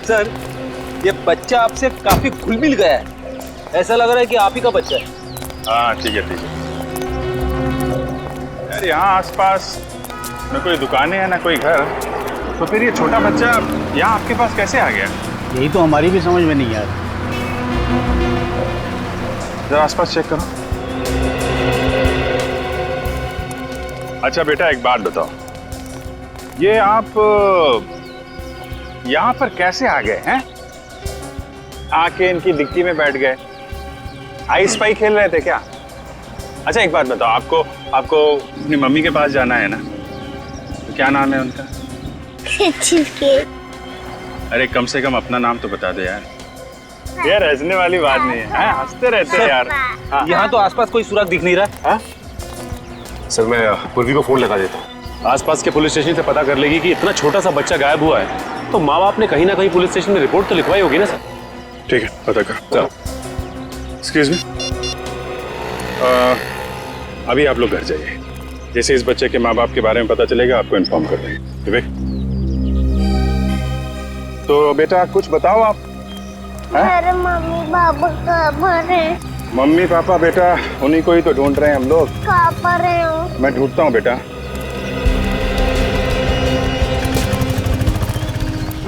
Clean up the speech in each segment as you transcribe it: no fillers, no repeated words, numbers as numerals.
Sir, ये बच्चा आपसे काफी घुल मिल गया है। ऐसा लग रहा है कि आप ही का बच्चा है। हाँ ठीक है ठीक है। यार यहाँ आसपास न कोई दुकानें हैं ना कोई घर, तो फिर ये छोटा बच्चा यहाँ आपके पास कैसे आ गया? यही तो हमारी भी समझ में नहीं आ रहा। जरा आसपास चेक करो। अच्छा बेटा एक बात बताओ, ये आप यहाँ पर कैसे आ गए हैं? आके इनकी डिक्की में बैठ गए, आई स्पाई खेल रहे थे क्या? अच्छा एक बात बताओ, आपको अपनी मम्मी के पास जाना है ना, तो क्या नाम है उनका? अरे कम से कम अपना नाम तो बता दे यार। यार हंसने वाली बात नहीं है, हंसते रहते हैं यार। यहाँ तो आसपास कोई सुराग दिख नहीं रहा। हाँ? सर मैं पूर्वी को फोन लगा देता हूँ। आसपास के पुलिस स्टेशन से पता कर लेगी कि इतना छोटा सा बच्चा गायब हुआ है, तो माँ बाप ने कहीं ना कहीं पुलिस स्टेशन में रिपोर्ट तो लिखवाई होगी ना सर। ठीक है पता कर। चलो एक्सक्यूज मी, अभी आप लोग घर जाइए। जैसे इस बच्चे के माँ बाप के बारे में पता चलेगा आपको इन्फॉर्म कर देंगे। विवेक, तो बेटा कुछ बताओ आप। मेरे मम्मी पापा कहाँ पर हैं? मम्मी पापा बेटा उन्हीं को ही तो ढूंढ रहे हैं हम लोग। कहाँ पर हैं? मैं ढूंढता हूँ बेटा।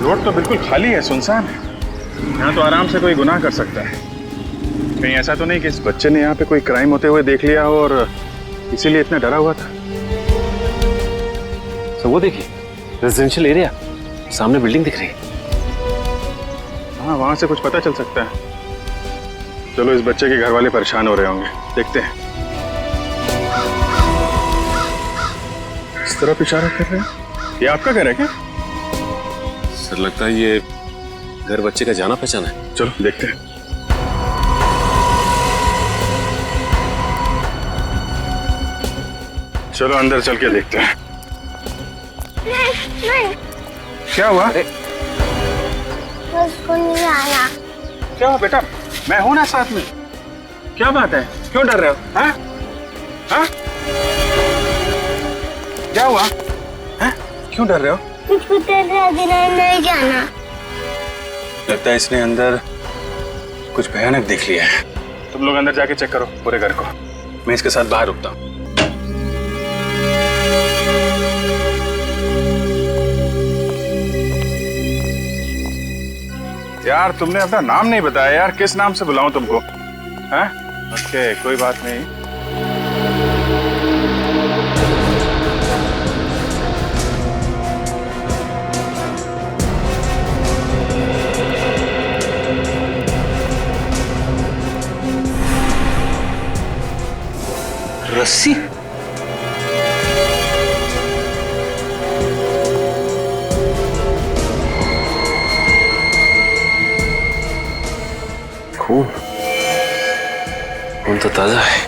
रोड तो बिल्कुल खाली है, सुनसान है। यहाँ तो आराम से कोई गुनाह कर सकता है। कहीं ऐसा तो नहीं कि इस बच्चे ने यहाँ पे कोई क्राइम होते हुए देख लिया हो और इसीलिए इतना डरा हुआ था। सर वो देखिए, रेजिडेंशियल एरिया, सामने बिल्डिंग दिख रही है। हाँ वहां से कुछ पता चल सकता है। चलो इस बच्चे के घर वाले परेशान हो रहे होंगे, देखते हैं। इस तरफ इशारा कर रहे हैं, ये आपका घर है क्या? सर लगता है ये घर बच्चे का जाना पहचाना है। चलो देखते हैं। चलो अंदर चल के देखते हैं। नहीं, क्या हुआ? मुझको नहीं आना। क्या हुआ बेटा? मैं हूं ना साथ में। क्या बात है, क्यों डर रहे हो? हाँ? हाँ? क्या हुआ? हाँ? क्यों डर रहे हो? मुझको तेरे बिना नहीं जाना। लगता है इसने अंदर कुछ भयानक देख लिया है। तुम लोग अंदर जाके चेक करो पूरे घर को, मैं इसके साथ बाहर रुकता हूँ। यार तुमने अपना नाम नहीं बताया यार, किस नाम से बुलाऊं तुमको? हैं? ओके कोई बात नहीं। रस्सी? खून तो ताजा है।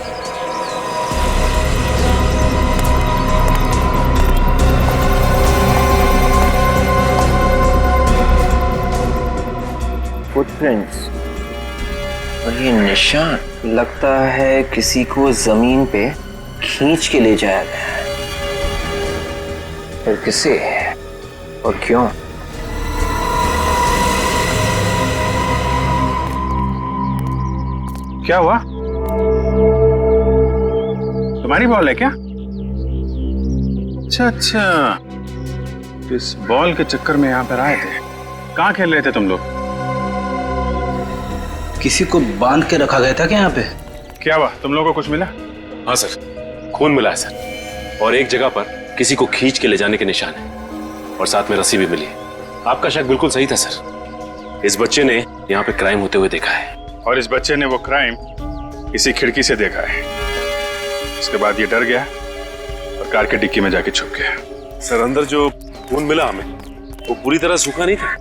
फुटप्रिंट्स और ये निशान, लगता है किसी को जमीन पे खींच के ले जाया गया है। फिर किसे और क्यों? क्या हुआ? तुम्हारी बॉल है क्या? अच्छा, इस बॉल के चक्कर में यहाँ पर आए थे। कहाँ खेल रहे थे तुम लोग? किसी को बांध के रखा गया था क्या यहाँ पे? क्या हुआ, तुम लोगों को कुछ मिला? हाँ सर, खून मिला है सर, और एक जगह पर किसी को खींच के ले जाने के निशान है, और साथ में रस्सी भी मिली है। आपका शक बिल्कुल सही था सर, इस बच्चे ने यहाँ पे क्राइम होते हुए देखा है, और इस बच्चे ने वो क्राइम इसी खिड़की से देखा है। उसके बाद ये डर गया और कार के डिक्की में जाके छुप गया। सर अंदर जो खून मिला हमें वो पूरी तरह सूखा नहीं था।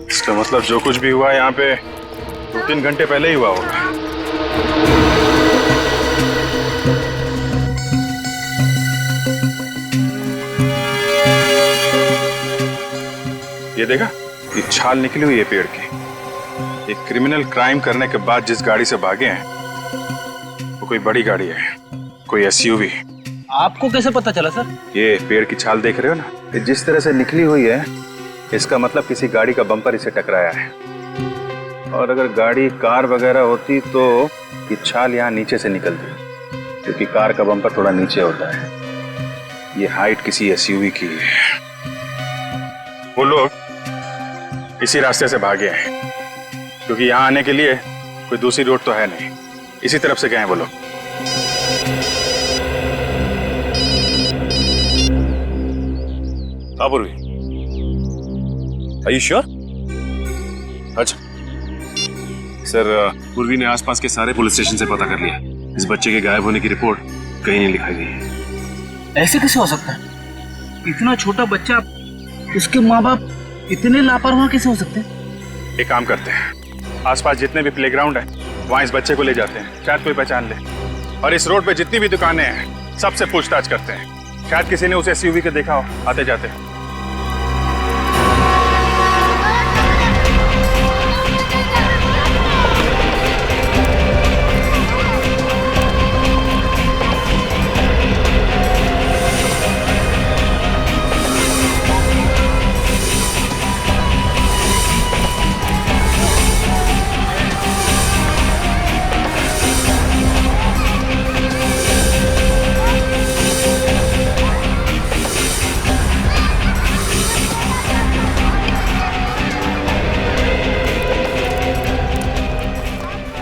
इसका मतलब जो कुछ भी हुआ यहाँ पे 2-3 घंटे पहले ही हुआ होगा। ये देखा, ये छाल निकली हुई है पेड़ की। एक क्रिमिनल क्राइम करने के बाद जिस गाड़ी से भागे हैं वो कोई बड़ी गाड़ी है, कोई एसयूवी। आपको कैसे पता चला सर? ये पेड़ की छाल देख रहे हो ना, ये जिस तरह से निकली हुई है इसका मतलब किसी गाड़ी का बम्पर इसे टकराया है। और अगर गाड़ी कार वगैरह होती तो ये छाल यहाँ नीचे से निकलती, क्योंकि कार का बम्पर थोड़ा नीचे होता है। ये हाइट किसी एसयूवी की है। वो लोग इसी रास्ते से भागे हैं, क्योंकि यहाँ आने के लिए कोई दूसरी रोड तो है नहीं। इसी तरफ से गए हैं वो लोग। हाँ पूर्वी, Are you sure? अच्छा सर, पूर्वी ने आसपास के सारे पुलिस स्टेशन से पता कर लिया। इस बच्चे के गायब होने की रिपोर्ट कहीं नहीं लिखाई गई है। ऐसे कैसे हो सकता है? इतना छोटा बच्चा, उसके माँ बाप इतने लापरवाह कैसे हो सकते हैं? एक काम करते हैं, आसपास जितने भी प्लेग्राउंड है वहाँ इस बच्चे को ले जाते हैं, शायद कोई पहचान ले। और इस रोड पे जितनी भी दुकानें हैं सबसे पूछताछ करते हैं, शायद किसी ने उसे एसयूवी के देखा हो आते जाते।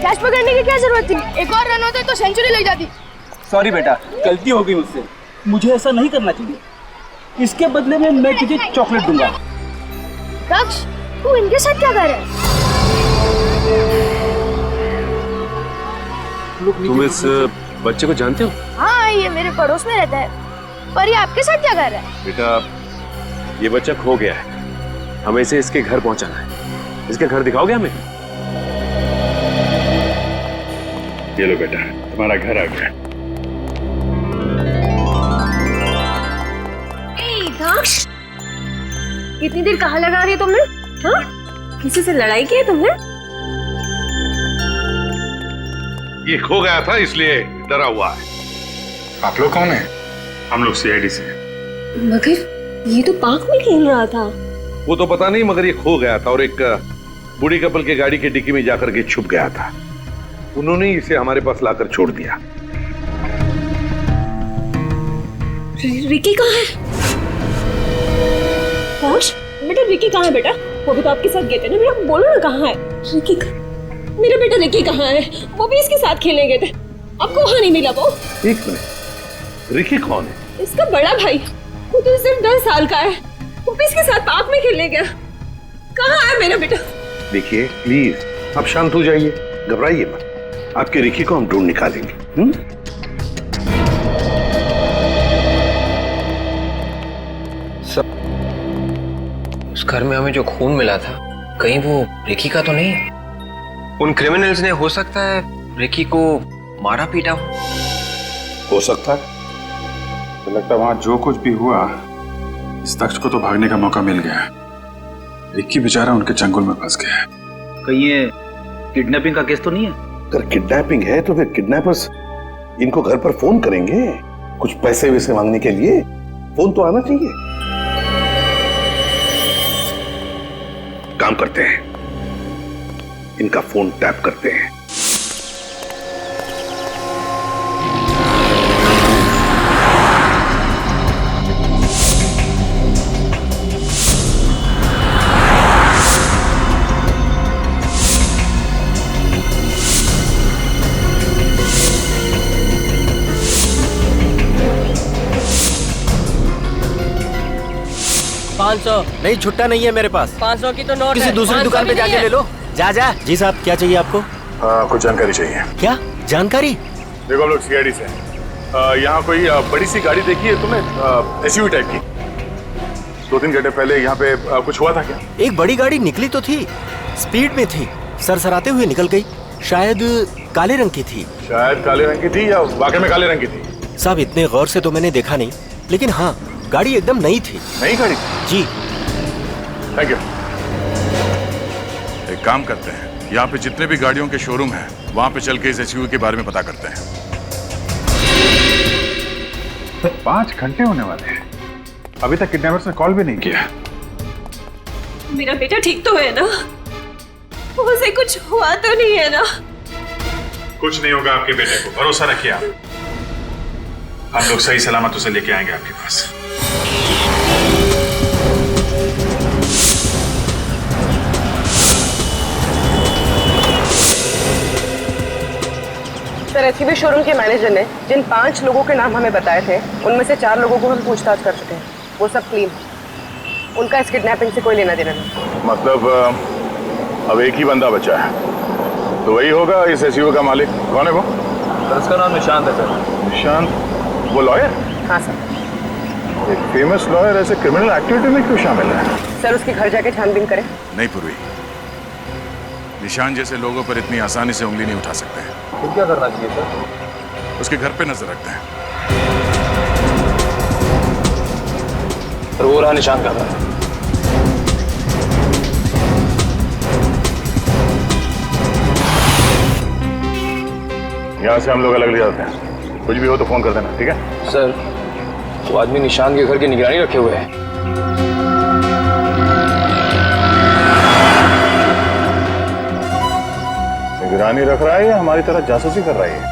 कैच पकड़ने की क्या जरूरत थी? एक और रन होते तो सेंचुरी लग जाती। सॉरी बेटा, गलती हो गई मुझसे। मुझे ऐसा नहीं करना चाहिए। इसके बदले में मैं तुझे चॉकलेट दूंगा। दक्ष, तू इनके साथ क्या कर रहा है? तुम इस बच्चे को जानते हो? हाँ, ये मेरे पड़ोस में रहता है। पर ये आपके साथ क्या कर रहा है? बेटा, ये बच्चा खो गया है। हमें इसे इसके घर पहुंचाना है। इसके घर दिखाओगे हमें? ये लो बेटा, तुम्हारा घर आ गया। दक्ष, इतनी देर कहाँ लगा रही तुमने? हाँ? किसी से लड़ाई की है तुमने? ये खो गया था इसलिए डरा हुआ है। आप लोग कौन हैं? हम लोग सीआईडी से। मगर ये तो पार्क में खेल रहा था। वो तो पता नहीं, मगर ये खो गया था और एक बूढ़ी कपल के गाड़ी की डिक्की में जाकर के छुप गया था। उन्होंने इसे हमारे पास लाकर छोड़ दिया। रिकी कहाँ है? दक्ष, बेटा रिकी कहाँ है बेटा? वो भी तो आपके साथ गए थे ना, बेटा बोलो ना कहाँ है रिकी? मेरा बेटा रिकी कहाँ है? वो भी इसके साथ खेलने गए थे, आपको वहाँ नहीं मिला वो? एक मिनट, रिकी कौन है? इसका बड़ा भाई, वो तो सिर्फ 10 साल का है। वो भी इसके साथ पार्क में खेलने गया। कहाँ है मेरा बेटा? देखिए प्लीज आप शांत हो जाइए, घबराइए मत। आपके रिकी को हम ढूंढ निकालेंगे। सब उस घर में हमें जो खून मिला था, कहीं वो रिकी का तो नहीं है? उन क्रिमिनल्स ने हो सकता है रिकी को मारा पीटा हो सकता है। तो लगता है वहां जो कुछ भी हुआ, इस दक्ष को तो भागने का मौका मिल गया। रिकी बेचारा उनके चंगुल में फंस गया। कहीं ये किडनैपिंग का केस तो नहीं है? अगर किडनैपिंग है तो फिर किडनैपर्स इनको घर पर फोन करेंगे कुछ पैसे वैसे मांगने के लिए। फोन तो आना चाहिए। काम करते हैं, इनका फोन टैप करते हैं। नहीं, छुट्टा नहीं है मेरे पास। 500 की तो नोट किसी दूसरी दुकान पे जाके ले लो। जा जा। जी साहब, क्या चाहिए आपको? कुछ जानकारी चाहिए। क्या जानकारी? देखो हम लोग सीआईडी से हैं। यहाँ कोई बड़ी सी गाड़ी देखी है तुमने, एसयूवी टाइप की? 2-3 घंटे पहले यहाँ पे कुछ हुआ था क्या? एक बड़ी गाड़ी निकली तो थी, स्पीड में थी, सरसराते हुए निकल गई। शायद काले रंग की थी। शायद काले रंग की थी या वाकई में काले रंग की थी? साहब इतने गौर से तो मैंने देखा नहीं, लेकिन हाँ गाड़ी एकदम नई थी। नई गाड़ी? जी। Thank you. एक काम करते हैं, यहाँ पे जितने भी गाड़ियों के शोरूम हैं, वहाँ पे चल के इस एसयूवी के बारे में पता करते हैं। 5 घंटे होने वाले हैं, अभी तक किडनैपर्स ने कॉल भी नहीं किया। मेरा बेटा ठीक तो है ना? उसे कुछ हुआ तो नहीं है ना? कुछ नहीं होगा आपके बेटे को, भरोसा रखिए आप। हम लोग सही सलामत उसे लेके आएंगे आपके पास। सर, एचईबी शोरूम के मैनेजर ने जिन 5 लोगों के नाम हमें बताए थे, उनमें से 4 लोगों को हम पूछताछ कर चुके हैं। वो सब क्लीन। उनका इस किडनैपिंग से कोई लेना देना नहीं। मतलब अब एक ही बंदा बचा है, तो वही होगा इस एसयूवी का मालिक। कौन है वो? सर उसका नाम निशांत है सर। निशांत? वो लॉयर? हाँ सर। एक फेमस लॉयर ऐसे क्रिमिनल एक्टिविटी में क्यों शामिल है? सर, उसके घर जाके छानबीन करें। नहीं पूर्वी, निशान जैसे लोगों पर इतनी आसानी से उंगली नहीं उठा सकते हैं। फिर क्या करना चाहिए सर? उसके घर पे नजर रखते हैं। सर वो रहा निशान का घर। यहाँ से हम लोग अलग ले जाते हैं। कुछ भी हो तो फोन कर देना, ठीक है? सर वो आदमी निशान के घर की निगरानी रखे हुए है। निगरानी रख रहा है या हमारी तरह जासूसी कर रहा है?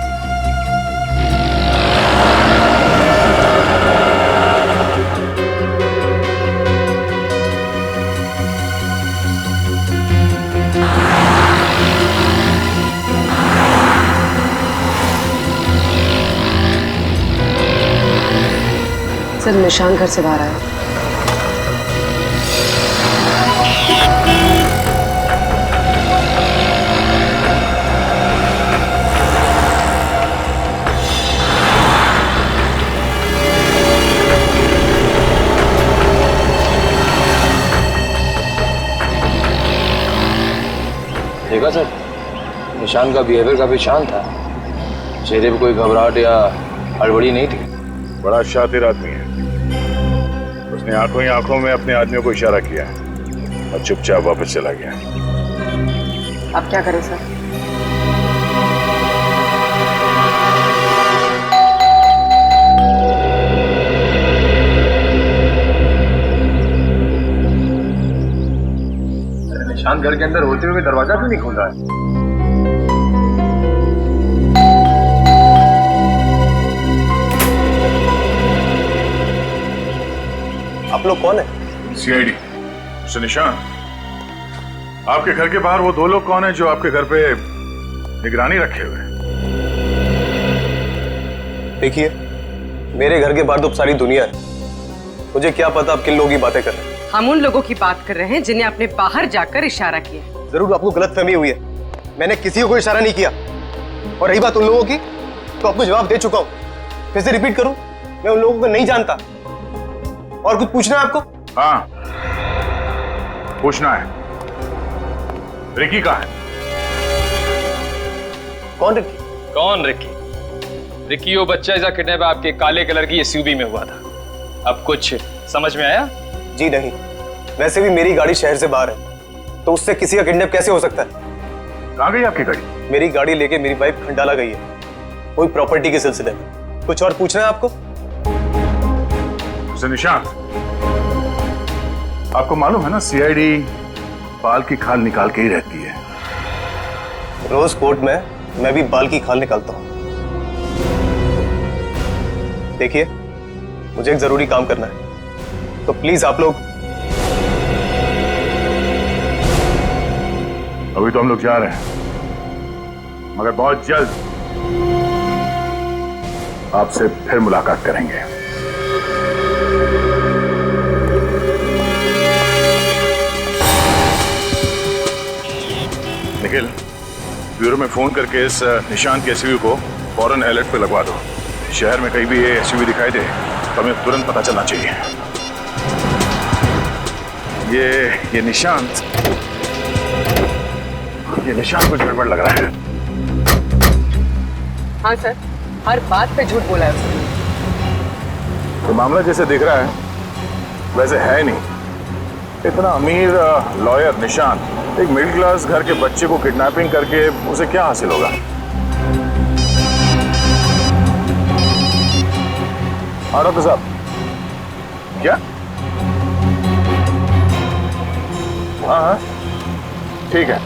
सर, निशान घर से बाहर आया। देखा सर, निशान का बिहेवियर काफी शांत था। चेहरे पे कोई घबराहट या हड़बड़ी नहीं थी। बड़ा शातिर आदमी है। उसने आंखों ही आंखों में अपने आदमियों को इशारा किया और चुपचाप वापस चला गया। अब क्या करें सर? निशान घर के अंदर होते हुए दरवाजा भी नहीं खोल रहा है। आप लोग कौन है? सीआईडी। मिस्टर निशान, आपके घर के बाहर वो 2 लोग कौन है जो आपके घर पे निगरानी रखे हुए हैं? देखिए, मेरे घर के बाहर तो सारी दुनिया है। मुझे क्या पता आप किन लोगों की बातें कर रहे हैं। हम उन लोगों की बात कर रहे हैं जिन्हें आपने बाहर जाकर इशारा किया। जरूर आपको गलतफहमी हुई है। मैंने किसी को इशारा नहीं किया। और रही बात उन लोगों की, तो आपको जवाब दे चुका हूं। फिर से रिपीट करूं, मैं उन लोगों को नहीं जानता। और कुछ पूछना है आपको? हाँ, पूछना है। रिकी कहाँ है? कौन रिकी? कौन रिकी? रिकी वो बच्चा ऐसा किडनैप आपके काले कलर की एसयूवी में हुआ था। अब कुछ समझ में आया? जी नहीं। वैसे भी मेरी गाड़ी शहर से बाहर है, तो उससे किसी का किडनैप कैसे हो सकता है? कहाँ गई आपकी गाड़ी? मेरी गाड़ी लेके मेरी वाइफ खंडाला गई है, कोई प्रॉपर्टी के सिलसिले में। कुछ और पूछना है आपको? निशांत, आपको मालूम है ना सीआईडी बाल की खाल निकाल के ही रहती है। रोज कोर्ट में मैं भी बाल की खाल निकालता हूं। देखिए, मुझे एक जरूरी काम करना है, तो प्लीज आप लोग। अभी तो हम लोग जा रहे हैं, मगर बहुत जल्द आपसे फिर मुलाकात करेंगे। निखिल, ब्यूरो में फोन करके इस निशान के एसयूवी को फौरन अलर्ट पे लगवा दो। शहर में कहीं भी ये एसयूवी दिखाई दे तो हमें तुरंत पता चलना चाहिए। ये निशांत कुछ गड़बड़ लग रहा है। हाँ सर, हर बात पे झूठ बोला है उसने। तो मामला जैसे दिख रहा है वैसे है नहीं। इतना अमीर लॉयर निशांत एक मिडिल क्लास घर के बच्चे को किडनैपिंग करके उसे क्या हासिल होगा? हाँ डॉक्टर साहब, क्या हाँ हाँ ठीक है।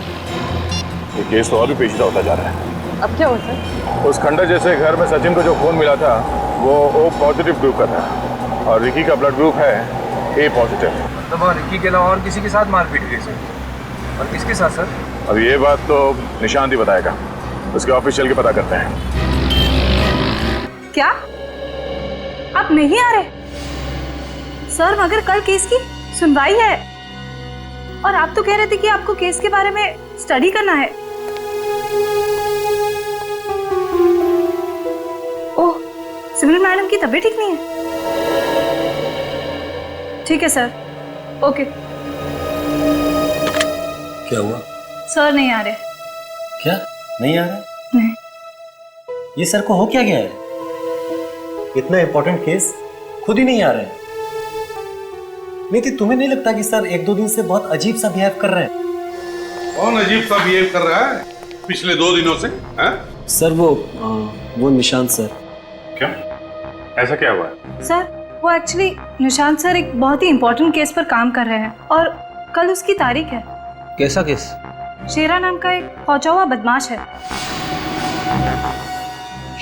ये केस तो और भी पेचीदा होता जा रहा है। अब क्या हुआ सर? उस खंडर जैसे घर में सचिन को जो खून मिला था वो O पॉजिटिव ग्रुप का था और रिकी का ब्लड ग्रुप है A पॉजिटिव। मतलब रिकी के अलावा और किसी के साथ मारपीट हुई सर? और किसके साथ सर? अब ये बात तो निशांत ही बताएगा, उसके ऑफिस चल के पता करते हैं। क्या आप नहीं आ रहे सर? मगर कल केस की सुनवाई है और आप तो कह रहे थे कि आपको केस के बारे में स्टडी करना है। ओह, सिमरन मैडम की तबीयत ठीक नहीं है। ठीक है सर, ओके। क्या हुआ? सर नहीं आ रहे। क्या नहीं आ रहा? नहीं। ये सर को हो क्या गया है? इतना इंपॉर्टेंट केस खुद ही नहीं आ रहे हैं। नहीं थी, तुम्हें नहीं लगता कि सर एक दो दिन से बहुत अजीब सा बिहेव कर रहे हैं? कौन अजीब सा बिहेव कर रहा है पिछले 2 दिनों से? सर वो निशांत सर। क्या ऐसा क्या हुआ है? सर वो एक्चुअली निशांत सर एक बहुत ही इंपॉर्टेंट केस पर काम कर रहे हैं और कल उसकी तारीख है। कैसा केस? शेरा नाम का एक पहुंचा हुआ बदमाश है।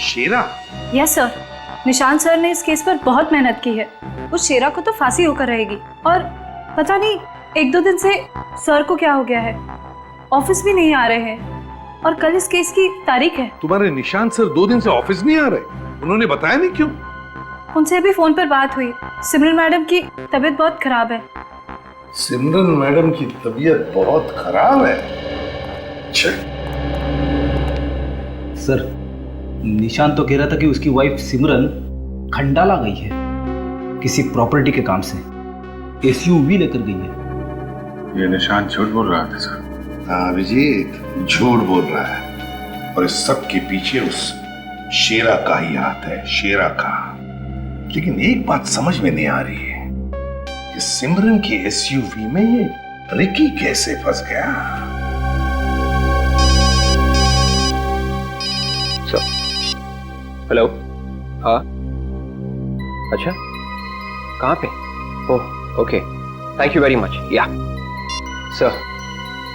शेरा? यस सर, निशांत सर ने इस केस पर बहुत मेहनत की है। उस शेरा को तो फांसी होकर रहेगी और पता नहीं 1-2 दिन से सर को क्या हो गया है, ऑफिस भी नहीं आ रहे हैं और कल इस केस की तारीख है। तुम्हारे निशांत सर 2 दिन से ऑफिस नहीं आ रहे? उन्होंने बताया नहीं क्यों? उनसे अभी फोन पर बात हुई। सिमरन मैडम की तबीयत बहुत खराब है। सिमरन मैडम की तबीयत बहुत खराब है? अच्छा। सर निशांत तो कह रहा था कि उसकी वाइफ सिमरन खंडाला गई है किसी प्रॉपर्टी के काम से, SUV लेकर गई है। ये निशांत झूठ बोल रहा था सर। हाँ अभिजीत, झूठ बोल रहा है और इस सब के पीछे उस शेरा का ही हाथ है, शेरा का। लेकिन एक बात समझ में नहीं आ रही है कि सिमरन की SUV में ये रिकी कैसे फंस गया? हेलो। हाँ अच्छा, कहाँ पे? Oh okay, thank you very much. या सर,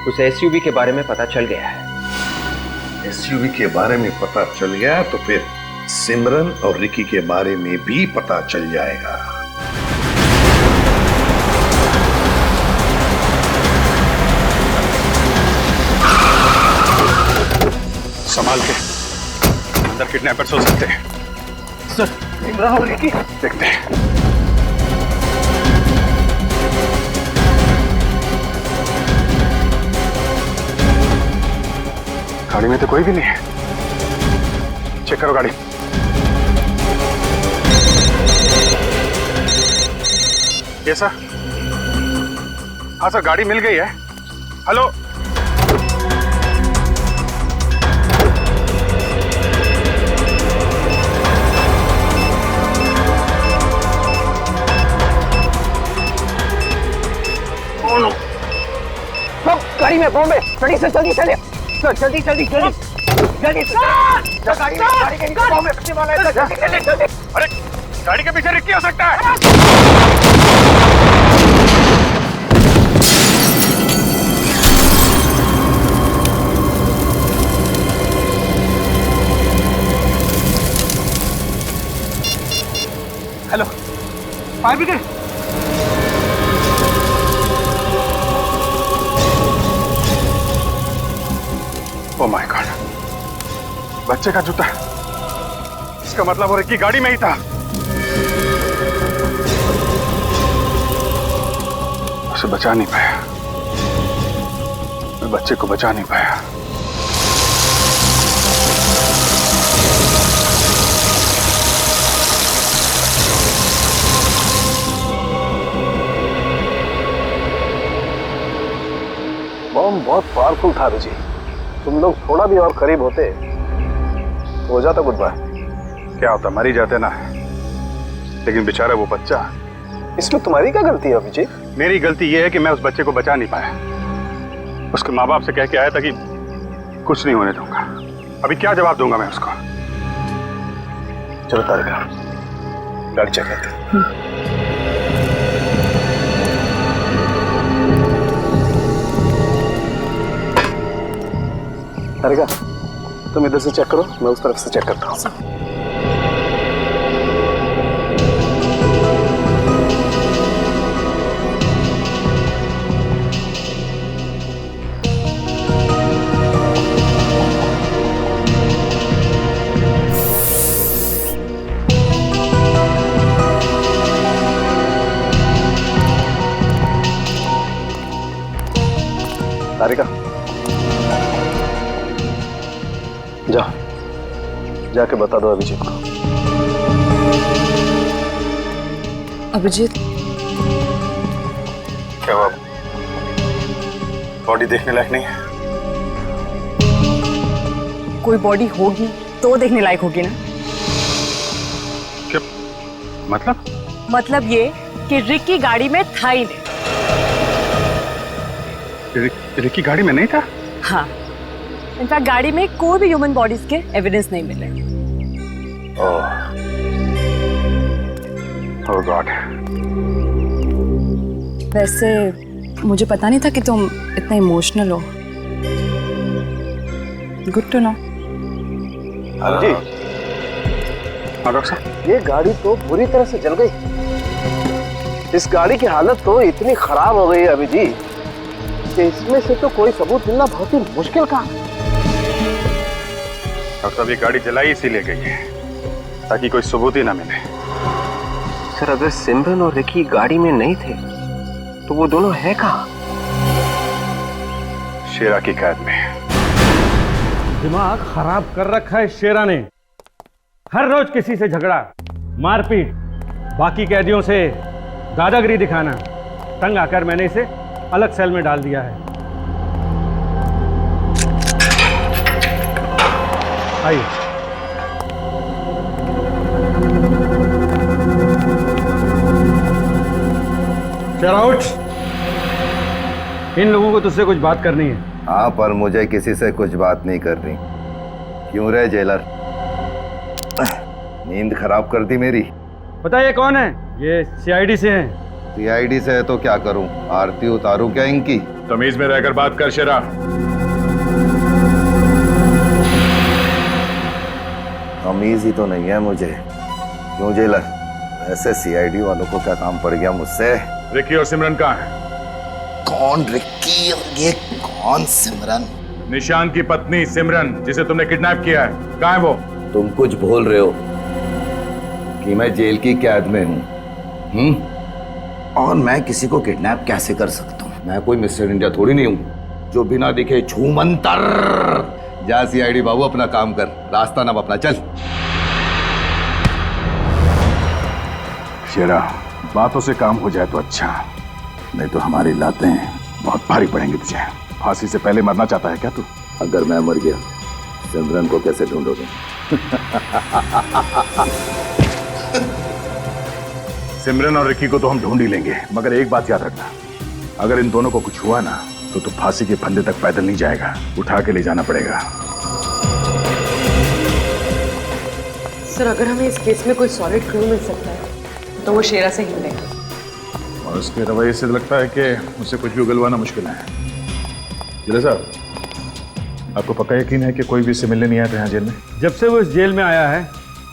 उस SUV के बारे में पता चल गया है। SUV के बारे में पता चल गया तो फिर सिमरन और रिकी के बारे में भी पता चल जाएगा। संभाल के, अंदर किडनैपर्स हो सकते हैं। सर सिमरन और रिकी देखते हैं। गाड़ी में तो कोई भी नहीं है। चेक करो गाड़ी। ये सर? हाँ सर, गाड़ी मिल गई है। हेलो, गाड़ी में बॉम्ब है, जल्दी से जल्दी चले सर, जल्दी जल्दी जल्दी जल्दी गाड़ी के नीचे बॉम्ब है, वाला है, जल्दी जल्दी। अरे गाड़ी के पीछे रिक्की हो सकता है। Hello, fire brigade. Oh my God, बच्चे का जूता। इसका मतलब वो रिक्की गाड़ी में ही था। उसे बचा नहीं पाया, मैं बच्चे को बचा नहीं पाया। बॉम्ब बहुत पावरफुल था रुचि। तुम लोग थोड़ा भी और करीब होते तो हो जाता गुड बाय। क्या होता, मर ही जाते ना। लेकिन बेचारा वो बच्चा। इसमें तुम्हारी क्या गलती है अभिजीत? मेरी गलती ये है कि मैं उस बच्चे को बचा नहीं पाया। उसके माँ बाप से कह के आया था कि कुछ नहीं होने दूंगा। अभी क्या जवाब दूंगा मैं उसको? चलो तारिका, गाड़ी चेक करते हैं। तारिका, तुम इधर से चेक करो, मैं उस तरफ से चेक करता हूँ। तारिका, जाके बता दो अभिजीत को। अभिजीत, क्या हुआ? बॉडी देखने लायक नहीं है? कोई बॉडी होगी तो देखने लायक होगी ना। क्या मतलब? मतलब ये कि रिकी गाड़ी में था ही नहीं। रिकी गाड़ी में नहीं था? हाँ, इनफैक्ट गाड़ी में कोई भी ह्यूमन बॉडीज के एविडेंस नहीं मिले। ओह गॉड। वैसे मुझे पता नहीं था कि तुम इतना इमोशनल हो। Good to know. जी हाँ डॉक्टर साहब, ये गाड़ी तो बुरी तरह से जल गई। इस गाड़ी की हालत तो इतनी खराब हो गई है अभी जी कि इसमें से तो कोई सबूत मिलना बहुत ही मुश्किल काम है। डॉक्टर साहब, ये गाड़ी जलाई इसीलिए गई है ताकि कोई सबूत ही ना मिले। सर, अगर सिमरन और रिकी गाड़ी में नहीं थे तो वो दोनों है कहाँ? शेरा की कैद में। दिमाग खराब कर रखा है शेरा ने। हर रोज किसी से झगड़ा, मारपीट, बाकी कैदियों से दादागिरी दिखाना। तंग आकर मैंने इसे अलग सेल में डाल दिया है। आइए। शेरा उठ। इन लोगों को तुझसे कुछ बात करनी है। हाँ, पर मुझे किसी से कुछ बात नहीं करनी। क्यों रे जेलर, नींद खराब कर दी मेरी। पता ये कौन है? ये सीआईडी से हैं। सीआईडी से है तो क्या करूं? आरती उतारूं क्या इनकी? तमीज में रहकर बात कर शेरा। तमीज ही तो नहीं है मुझे। क्यों जेलर, ऐसे सीआईडी वालों को क्या काम पड़ गया मुझसे? रिकी और सिमरन कहाँ है? कौन रिकी और ये कौन सिमरन? निशान की पत्नी सिमरन, जिसे तुमने किडनैप किया है, कहाँ है वो? तुम कुछ भूल रहे हो कि मैं जेल की कैद में हूँ। और मैं किसी को किडनैप कैसे कर सकता हूँ? मैं कोई मिस्टर इंडिया थोड़ी नहीं हूँ जो बिना दिखे छूमंतर। जा सीआईडी बाबू, अपना काम कर, रास्ता ना अपना चल। शेरा, बातों से काम हो जाए तो अच्छा, नहीं तो हमारी लातें बहुत भारी पड़ेंगी तुझे। फांसी से पहले मरना चाहता है क्या तू? अगर मैं मर गया, सिमरन को कैसे ढूंढोगे? सिमरन और रिकी को तो हम ढूंढ ही लेंगे, मगर एक बात याद रखना, अगर इन दोनों को कुछ हुआ ना तो तू फांसी के फंदे तक पैदल नहीं जाएगा, उठा के ले जाना पड़ेगा। सर, अगर हमें इस केस में कोई सॉलिड क्लू मिल सकता है तो वो शेरा से ही मिलेगा। और उसके रवैये से लगता है कि मुझसे कुछ भी उगलवाना मुश्किल है। जिले साहब, आपको पक्का यकीन है कि कोई भी इससे मिलने नहीं आया था यहाँ जेल में? जब से वो इस जेल में आया है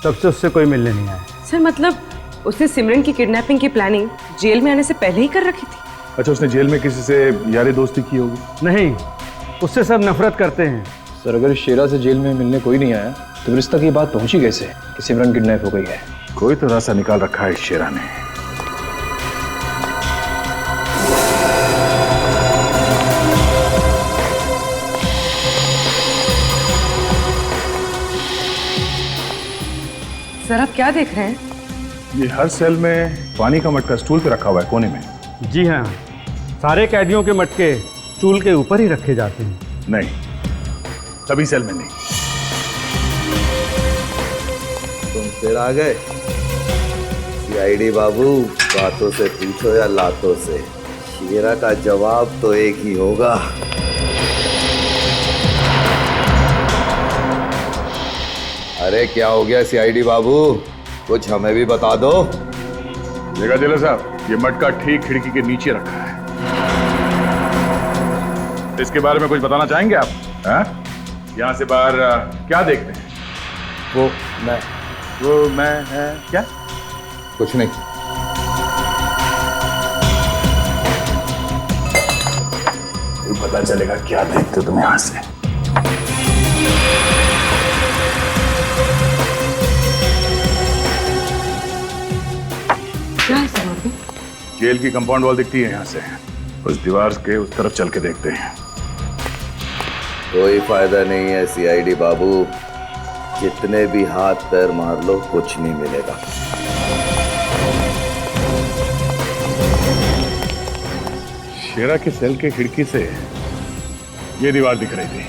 तब से उससे कोई मिलने नहीं आया। सर, मतलब उसने सिमरन की किडनैपिंग की प्लानिंग जेल में आने से पहले ही कर रखी थी। अच्छा, उसने जेल में किसी से यारी दोस्ती की होगी? नहीं, उससे सब नफरत करते हैं। सर, अगर शेरा से जेल में मिलने कोई नहीं आया तो फिर इस तक ये बात पहुंची कैसे कि सिमरन किडनैप हो गई है? कोई तो रास्ता निकाल रखा है शेरा ने। सर, आप क्या देख रहे हैं? ये हर सेल में पानी का मटका स्टूल पे रखा हुआ है कोने में। जी हाँ, सारे कैदियों के मटके स्टूल के ऊपर ही रखे जाते हैं। नहीं, सभी सेल में नहीं। तुम फिर आ गए सीआईडी बाबू। बातों से पूछो या लातों से, शेरा का जवाब तो एक ही होगा। अरे क्या हो गया सीआईडी बाबू, कुछ हमें भी बता दो। देखा जेलर साहब, ये मटका ठीक खिड़की के नीचे रखा है। इसके बारे में कुछ बताना चाहेंगे आप? यहाँ से बाहर क्या देखते हैं? वो मैं है क्या? कुछ नहीं। पता चलेगा क्या देखते हो तुम यहां से। क्या है सर? जेल की कंपाउंड वॉल दिखती है यहाँ से। उस दीवार के उस तरफ चल के देखते हैं। कोई फायदा नहीं है सीआईडी बाबू, जितने भी हाथ पैर मार लो कुछ नहीं मिलेगा। शेरा के सेल के खिड़की से ये दीवार दिख रही थी।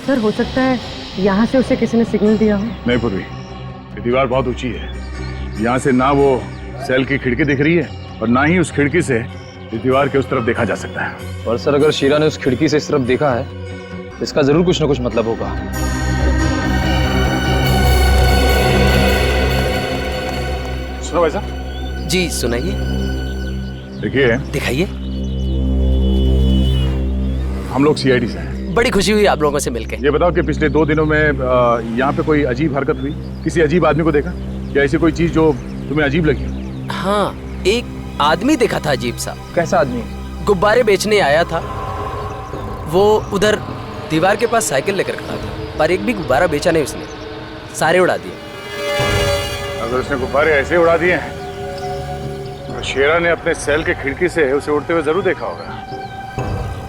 सर हो सकता है यहाँ से उसे किसी ने सिग्नल दिया हो। नहीं पूर्वी, ये दीवार बहुत ऊंची है। यहाँ से ना वो सेल की खिड़की दिख रही है और ना ही उस खिड़की से इस दीवार के उस तरफ देखा जा सकता है। और सर अगर शीरा ने उस खिड़की से इस तरफ देखा है, इसका जरूर कुछ ना कुछ मतलब होगा। सुनो भाई साहब। जी सुनाइए। देखिए, दिखाइए। हम लोग सीआईडी से हैं। बड़ी खुशी हुई आप लोगों से मिलके। ये बताओ कि पिछले 2 दिनों में यहाँ पे कोई अजीब हरकत हुई? किसी अजीब आदमी को देखा या ऐसी कोई चीज जो तुम्हें अजीब लगी? हाँ, एक आदमी देखा था अजीब सा। कैसा आदमी? गुब्बारे बेचने आया था। वो उधर दीवार के पास साइकिल लेकर खड़ा था, पर एक भी गुब्बारा बेचा नहीं उसने, सारे उड़ा दिए। अगर उसने गुब्बारे ऐसे उड़ा दिए हैं तो शेरा ने अपने सेल के खिड़की से उसे उड़ते हुए जरूर देखा होगा।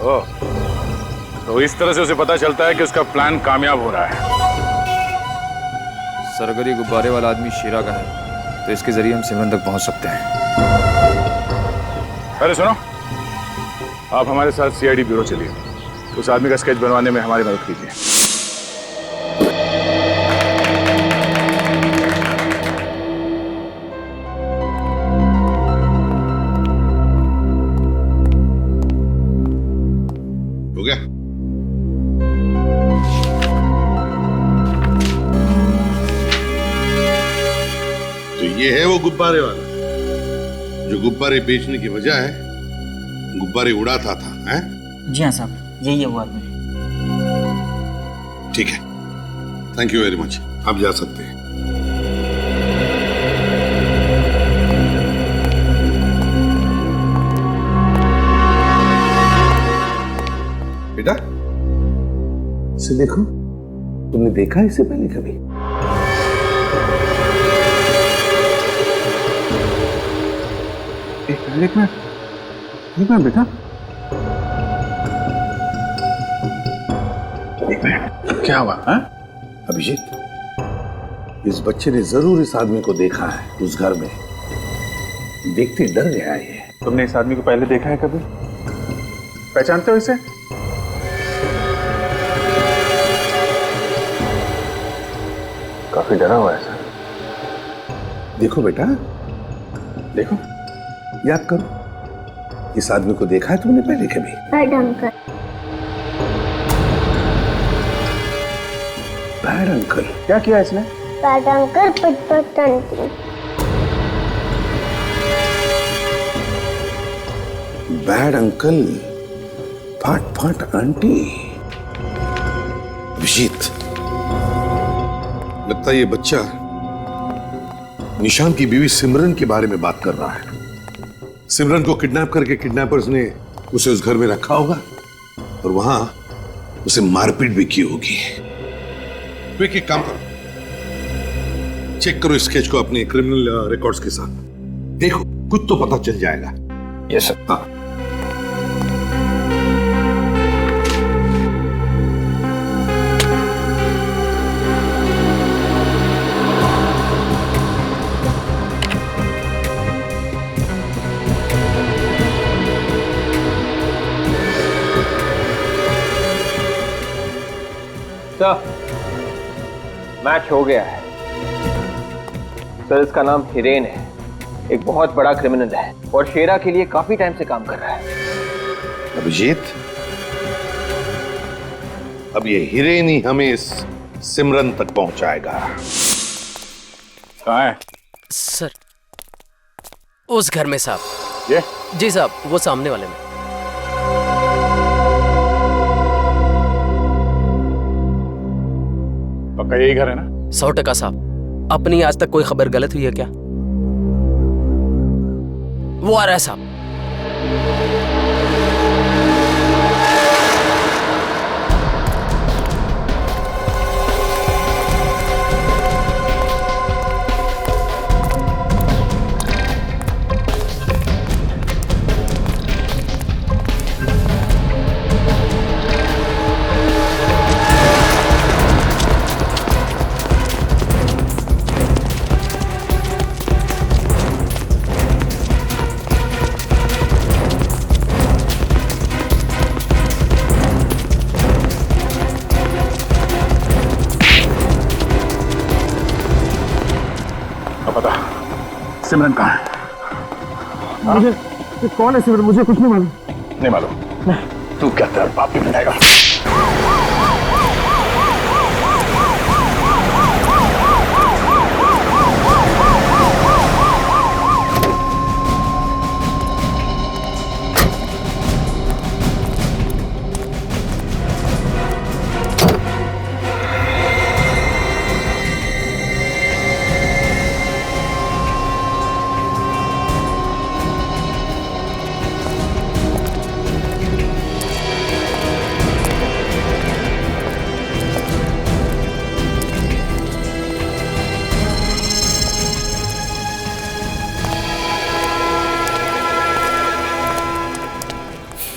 ओह, तो इस तरह से उसे पता चलता है कि उसका प्लान कामयाब हो रहा है। सर अगर ये गुब्बारे वाला आदमी शीरा का है तो इसके जरिए हम सिमरन तक पहुंच सकते हैं। अरे सुनो, आप हमारे साथ सीआईडी ब्यूरो चलिए। उस आदमी का स्केच बनवाने में हमारी मदद कीजिए। हो गया? तो ये है वो गुब्बारे वाला जो गुब्बारे बेचने की बजाय गुब्बारे उड़ाता था, हैं? जी हाँ साहब, यही है वो आदमी। ठीक है, थैंक यू वेरी मच। आप जा सकते हैं। बेटा इसे देखो, तुमने देखा इससे पहले कभी? एक मिनट बेटा, एक मिनट, क्या हुआ? अभिजीत, इस बच्चे ने जरूर इस आदमी को देखा है उस घर में। देखते डर गया ये। तुमने इस आदमी को पहले देखा है कभी? पहचानते हो इसे? काफी डरा हुआ है सर। देखो बेटा, देखो, याद करो, इस आदमी को देखा है तुमने पहले कभी? Bad uncle. क्या किया इसने? बैड अंकल पिट आंटी। बैड अंकल फाट फाट आंटी। अभिजीत, लगता है ये बच्चा निशान की बीवी सिमरन के बारे में बात कर रहा है। सिमरन को किडनैप करके किडनैपर्स ने उसे उस घर में रखा होगा और वहां उसे मारपीट भी की होगी। तो एक काम करो, चेक करो इस स्केच को अपने क्रिमिनल रिकॉर्ड्स के साथ। देखो, कुछ तो पता चल जाएगा। Yes sir. हाँ, मैच हो गया है सर। इसका नाम हिरेन है, एक बहुत बड़ा क्रिमिनल है और शेरा के लिए काफी टाइम से काम कर रहा है। अभिजीत, अब ये हिरेन ही हमें इस सिमरन तक पहुंचाएगा। कहाँ है सर? उस घर में साहब। ये? जी साहब, वो सामने वाले में। पक्का यही घर है ना? 100% साहब। अपनी आज तक कोई खबर गलत हुई है क्या? वो आ रहा है साहब। सिमरन कहाँ है? मुझे कौन है सिमरन? मुझे कुछ नहीं मालूम। नहीं मालूम? तू क्या तेरा बाप भी बनाएगा?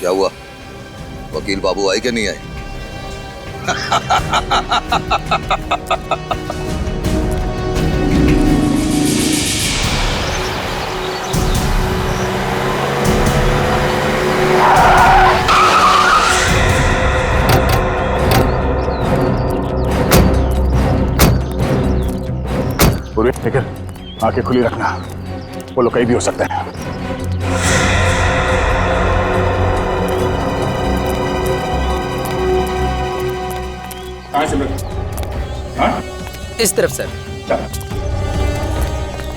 क्या हुआ? वकील बाबू आए कि नहीं आए? पूरी लेकिन आंखें खुली रखना, वो लोग कहीं भी हो सकते हैं। हाँ? इस तरफ सर। चल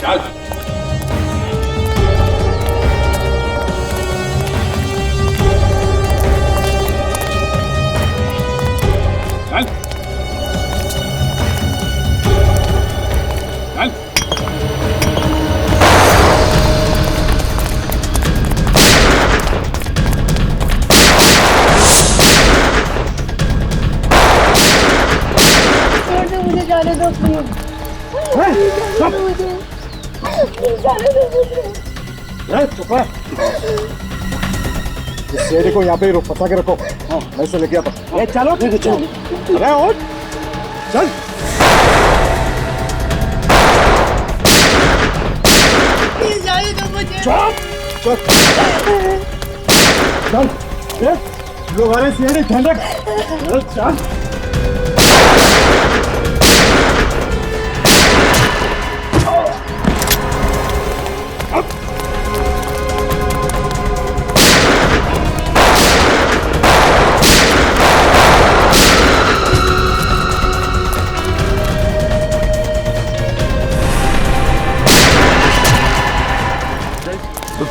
चल। मुझे जाने दो प्लीज। जाने दो मुझे। चुप है। इस शेरे को यहाँ पे रोक, फंसा के रखो। हाँ, मैं इसे लेके आता हूँ। चलो चलो। अरे और चल। जाने दो मुझे। चल चल। लोग आ रहे, शेरे ध्यान रख। चल।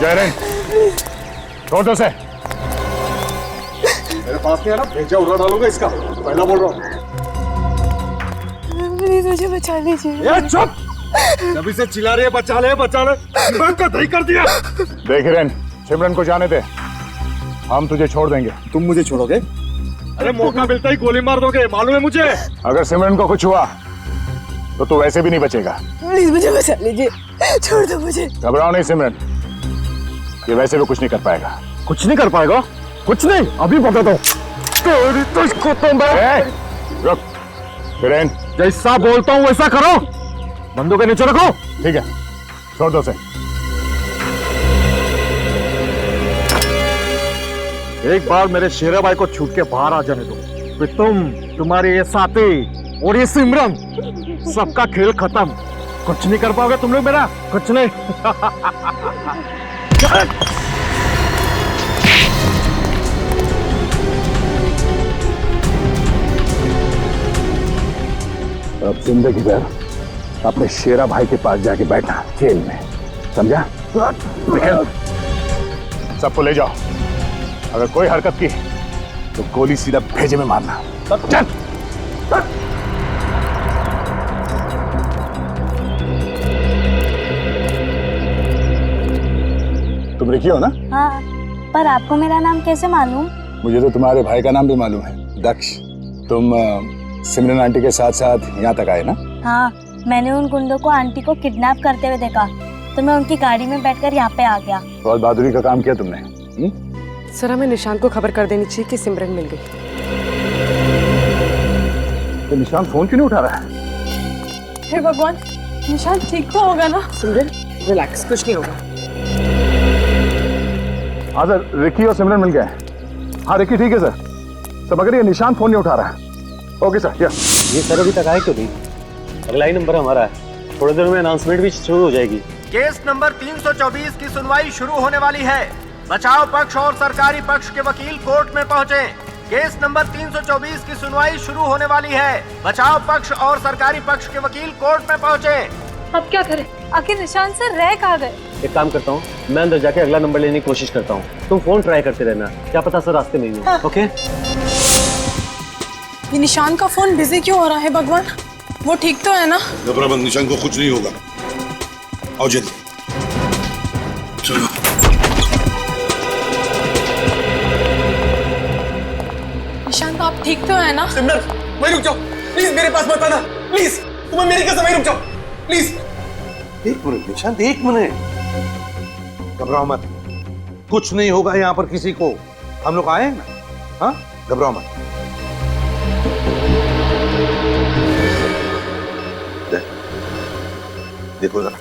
जय रहे छोड़ दो से। मेरे पास नहीं है ना, भेजा उड़ा डालूंगा इसका। पहला बोल रहा हूँ। प्लीज मुझे बचा लीजिए। ये चुप। जब इसे चिल्ला रही है बचा ले बचा ले, मैं तो दही कर दिया। देख रहे सिमरन को जाने दे, हम तुझे छोड़ देंगे। तुम मुझे छोड़ोगे? अरे मौका मिलता ही गोली मार दोगे, मालूम है मुझे। अगर सिमरन को कुछ हुआ तो तू वैसे भी नहीं बचेगा। प्लीज मुझे बचा लीजिए, छोड़ दो मुझे। घबराओ नहीं सिमरन, ये वैसे भी कुछ नहीं कर पाएगा। कुछ नहीं कर पाएगा? कुछ नहीं, अभी बता दो। तो इसको तो रुक वीरेन, जैसा बोलता हूँ वैसा करो। बंदूक के नीचे रखो। ठीक है, छोड़ दो से। एक बार मेरे शेरा भाई को छूट के बाहर आ जाने दो, फिर तुम्हारे ये साथी और ये सिमरन, सबका खेल खत्म। कुछ नहीं कर पाओगे तुम लोग मेरा, कुछ नहीं। अब जिंदगी भर अपने शेरा भाई के पास जाके बैठना जेल में, समझा? सबको ले जाओ, अगर कोई हरकत की तो गोली सीधा भेजे में मारना। चल। रिकी हो ना? हाँ, पर आपको मेरा नाम कैसे मालूम? मुझे तो तुम्हारे भाई का नाम भी मालूम है, दक्ष। तुम सिमरन आंटी के साथ साथ यहाँ तक आए ना? हाँ, मैंने उन गुंडों को आंटी को किडनैप करते हुए देखा, तो मैं उनकी गाड़ी में बैठकर यहाँ पे आ गया। बहुत बहादुरी का काम किया तुमने। सर, हमें निशांत को खबर कर देनी चाहिए कि सिमरन मिल गई। तो निशांत फोन क्यों नहीं उठा रहा है? हे भगवान, निशांत ठीक तो होगा ना? सिमरन रिलैक्स, कुछ नहीं होगा। हाँ सर, रिकी और सिमरन मिल गए। हाँ रिकी ठीक है सर, मगर ये निशांत फोन नहीं उठा रहा है। Okay sir. ये सर अभी तक आए क्यों नहीं? अगला ही नंबर हमारा है, थोड़ी देर में अनाउंसमेंट भी शुरू हो जाएगी। केस नंबर 324 की सुनवाई शुरू होने वाली है। बचाव पक्ष और सरकारी पक्ष के वकील कोर्ट में पहुंचे। केस नंबर 324 की सुनवाई शुरू होने वाली है। बचाव पक्ष और सरकारी पक्ष के वकील कोर्ट में पहुंचे। अब क्या करें? आखिर निशांत सर रह कहाँ गए? एक काम करता हूँ, मैं अंदर जाके अगला नंबर लेने की कोशिश करता हूँ, तुम फोन ट्राई करते रहना, क्या पता सर रास्ते में ही हो। ओके? ये निशांत का फोन बिजी क्यों हो रहा है भगवान? वो ठीक तो है ना? घबरा मत, निशांत को कुछ नहीं होगा। आओ जल्दी चलो। निशांत आप ठीक तो है ना? सिमरन, वहीं रुक जाओ प्लीज, मेरे पास मत आना प्लीज, तुम्हें मेरी कसम, वहीं रुक जाओ प्लीज। एक मिनट निशांत, एक मिनट। घबराओ मत, कुछ नहीं होगा यहाँ पर किसी को। हम लोग आए हैं ना? हाँ, घबराओ मत। देखो जरा,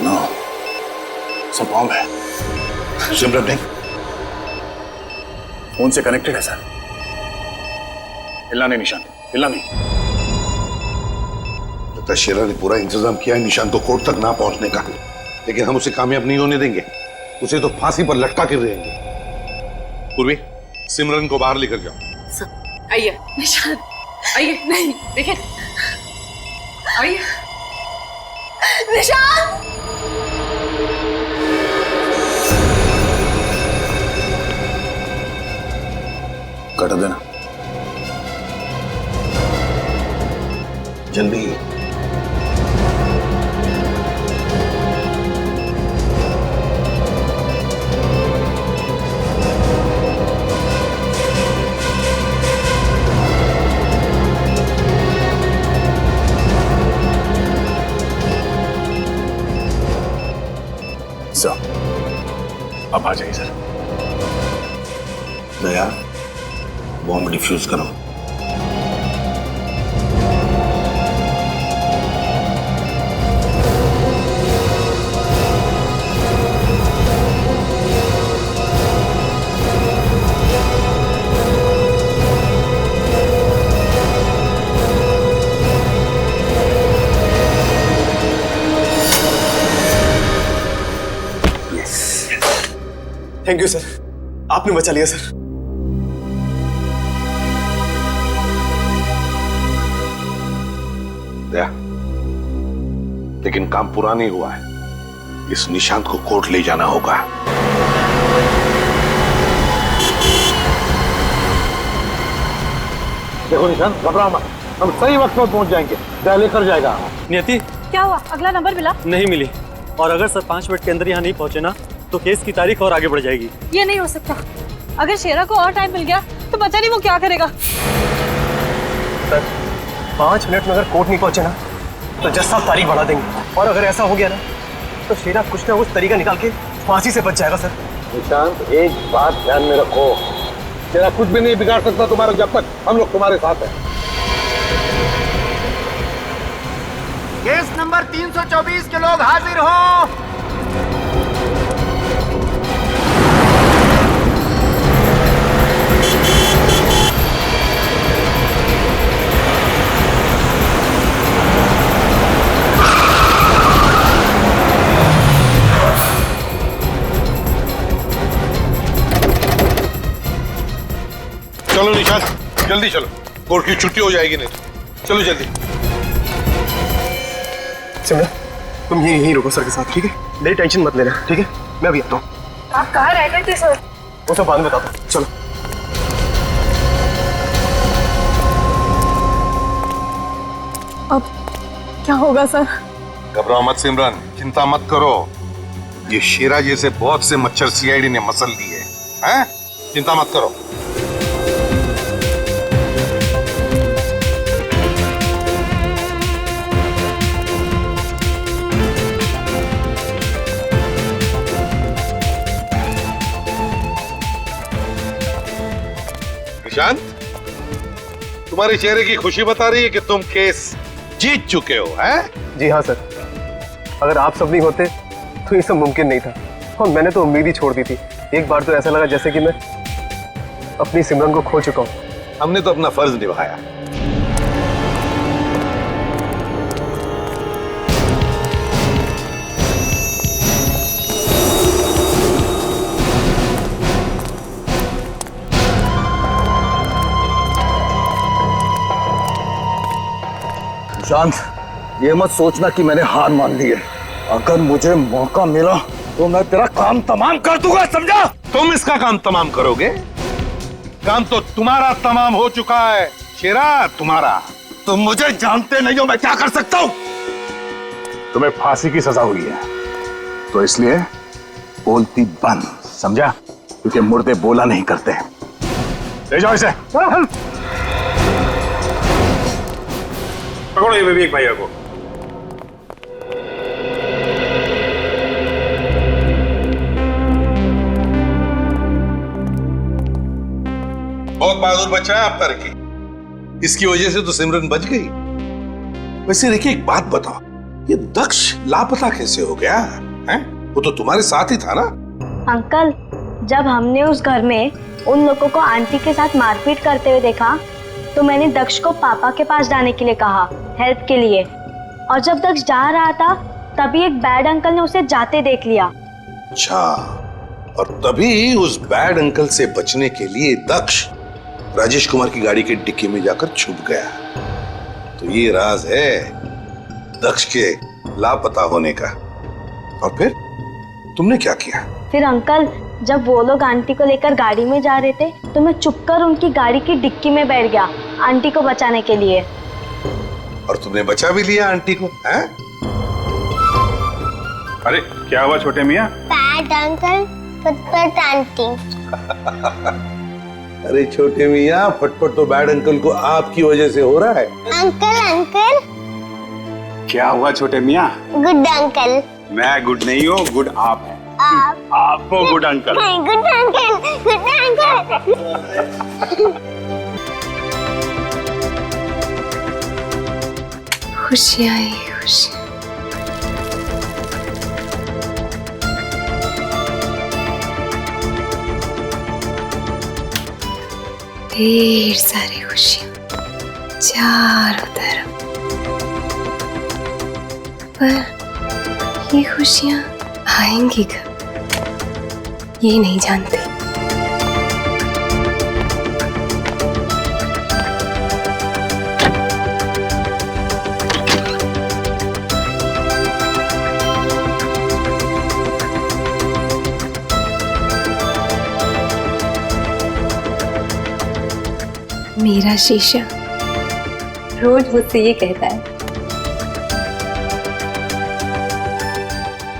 नो, सब बॉम्ब है। सिमरन नहीं, फोन से कनेक्टेड है सर। हिलना नहीं निशांत, हिलना नहीं। लगता है शेरा ने पूरा इंतजाम किया है निशांत को कोर्ट तक ना पहुंचने का, लेकिन हम उसे कामयाब नहीं होने देंगे। उसे तो फांसी पर लटका के रहेंगे। पूर्वी, सिमरन को बाहर लेकर जाओ। आइए निशांत, आइए। नहीं देखिए, आइए निशांत। कट देना जल्दी। सर, अब आ जाइए सर। दया, बॉम्ब डिफ्यूज करो। थैंक यू सर, आपने बचा लिया सर। दया, लेकिन काम पूरा नहीं हुआ है। इस निशांत को कोर्ट ले जाना होगा। देखो निशांत, घबराओ मत, हम सही वक्त पर पहुंच जाएंगे। दया लेकर जाएगा। नियति, क्या हुआ? अगला नंबर मिला? नहीं मिली, और अगर सर 5 मिनट के अंदर यहाँ नहीं पहुंचे ना तो केस की तारीख और आगे बढ़ जाएगी। ये नहीं हो सकता। अगर शेरा को और टाइम मिल गया तो पता नहीं वो क्या करेगा। सर, 5 मिनट में अगर कोर्ट नहीं पहुंचे ना तो जज साहब तारीख बढ़ा देंगे, और अगर ऐसा हो गया ना तो शेरा कुछ ना कुछ तरीका निकाल के फांसी से बच जाएगा सर। निशांत, एक बात ध्यान में रखो, तेरा कुछ भी नहीं बिगाड़ सकता तुम्हारा, जब तक हम लोग तुम्हारे साथ हैं। केस नंबर 324 के लोग हाजिर हो। चलो निशांत, जल्दी चलो, कोर्ट की छुट्टी हो जाएगी नहीं। चलो जल्दी। सिमरन, तुम यहीं रुको सर के साथ, ठीक है? मेरी टेंशन मत लेना, ठीक है? मैं अभी आता हूँ। आप कहाँ रह गए थे सर? वो सब बाद में बताता हूँ, चलो। अब क्या होगा सर? घबराओ मत सिमरन, चिंता मत करो। ये शेरा जैसे बहुत से मच्छर सीआईडी ने मसल दिए हैं, चिंता मत करो। निशांत, तुम्हारे चेहरे की खुशी बता रही है कि तुम केस जीत चुके हो, हैं? जी हाँ सर, अगर आप सब नहीं होते तो ये सब मुमकिन नहीं था और मैंने तो उम्मीद ही छोड़ दी थी। एक बार तो ऐसा लगा जैसे कि मैं अपनी सिमरन को खो चुका हूँ। हमने तो अपना फर्ज निभाया। शांत, ये मत सोचना कि मैंने हार मान ली है। अगर मुझे मौका मिला तो मैं तेरा काम तमाम कर दूंगा, समझा? तुम इसका काम तमाम करोगे? काम तो तुम्हारा तमाम हो चुका है शेरा, तुम्हारा। तुम मुझे जानते नहीं हो, मैं क्या कर सकता हूं? तुम्हें फांसी की सजा हुई है तो इसलिए बोलती बंद, समझा? क्योंकि मुर्दे बोला नहीं करते। ले जाओ इसे। पकड़ो ये विवेक भैया को। बहुत बहादुर बच्चा है आपका रिकी, इसकी वजह से तो सिमरन बच गई। वैसे रिकी एक बात बताओ, ये दक्ष लापता कैसे हो गया है? वो तो तुम्हारे साथ ही था ना? अंकल, जब हमने उस घर में उन लोगों को आंटी के साथ मारपीट करते हुए देखा तो मैंने दक्ष को पापा के पास जाने के लिए कहा, हेल्प के लिए। और जब दक्ष जा रहा था तभी एक बैड अंकल ने उसे जाते देख लिया। अच्छा, और तभी उस बैड अंकल से बचने के लिए दक्ष राजेश कुमार की गाड़ी के डिक्की में जाकर छुप गया। तो ये राज है दक्ष के लापता होने का। और फिर तुमने क्या किया? फिर अंकल, जब वो लोग आंटी को लेकर गाड़ी में जा रहे थे तो मैं चुपकर उनकी गाड़ी की डिक्की में बैठ गया आंटी को बचाने के लिए। और तुमने बचा भी लिया आंटी को, हैं? अरे क्या हुआ छोटे मियाँ? बैड अंकल, फटफट आंटी। अरे छोटे मियाँ, फटफट तो बैड अंकल को आपकी वजह से हो रहा है। Uncle uncle. क्या हुआ छोटे मियाँ? Good uncle. मैं गुड नहीं हूँ, गुड आप है। आप हो good uncle. Good uncle, good uncle. खुशियाँ ही खुशियाँ। ढेर सारी खुशियाँ चारों तरफ, पर ये खुशियाँ आएंगी कब ये नहीं जानती। मेरा शीशा रोज मुझसे ये कहता है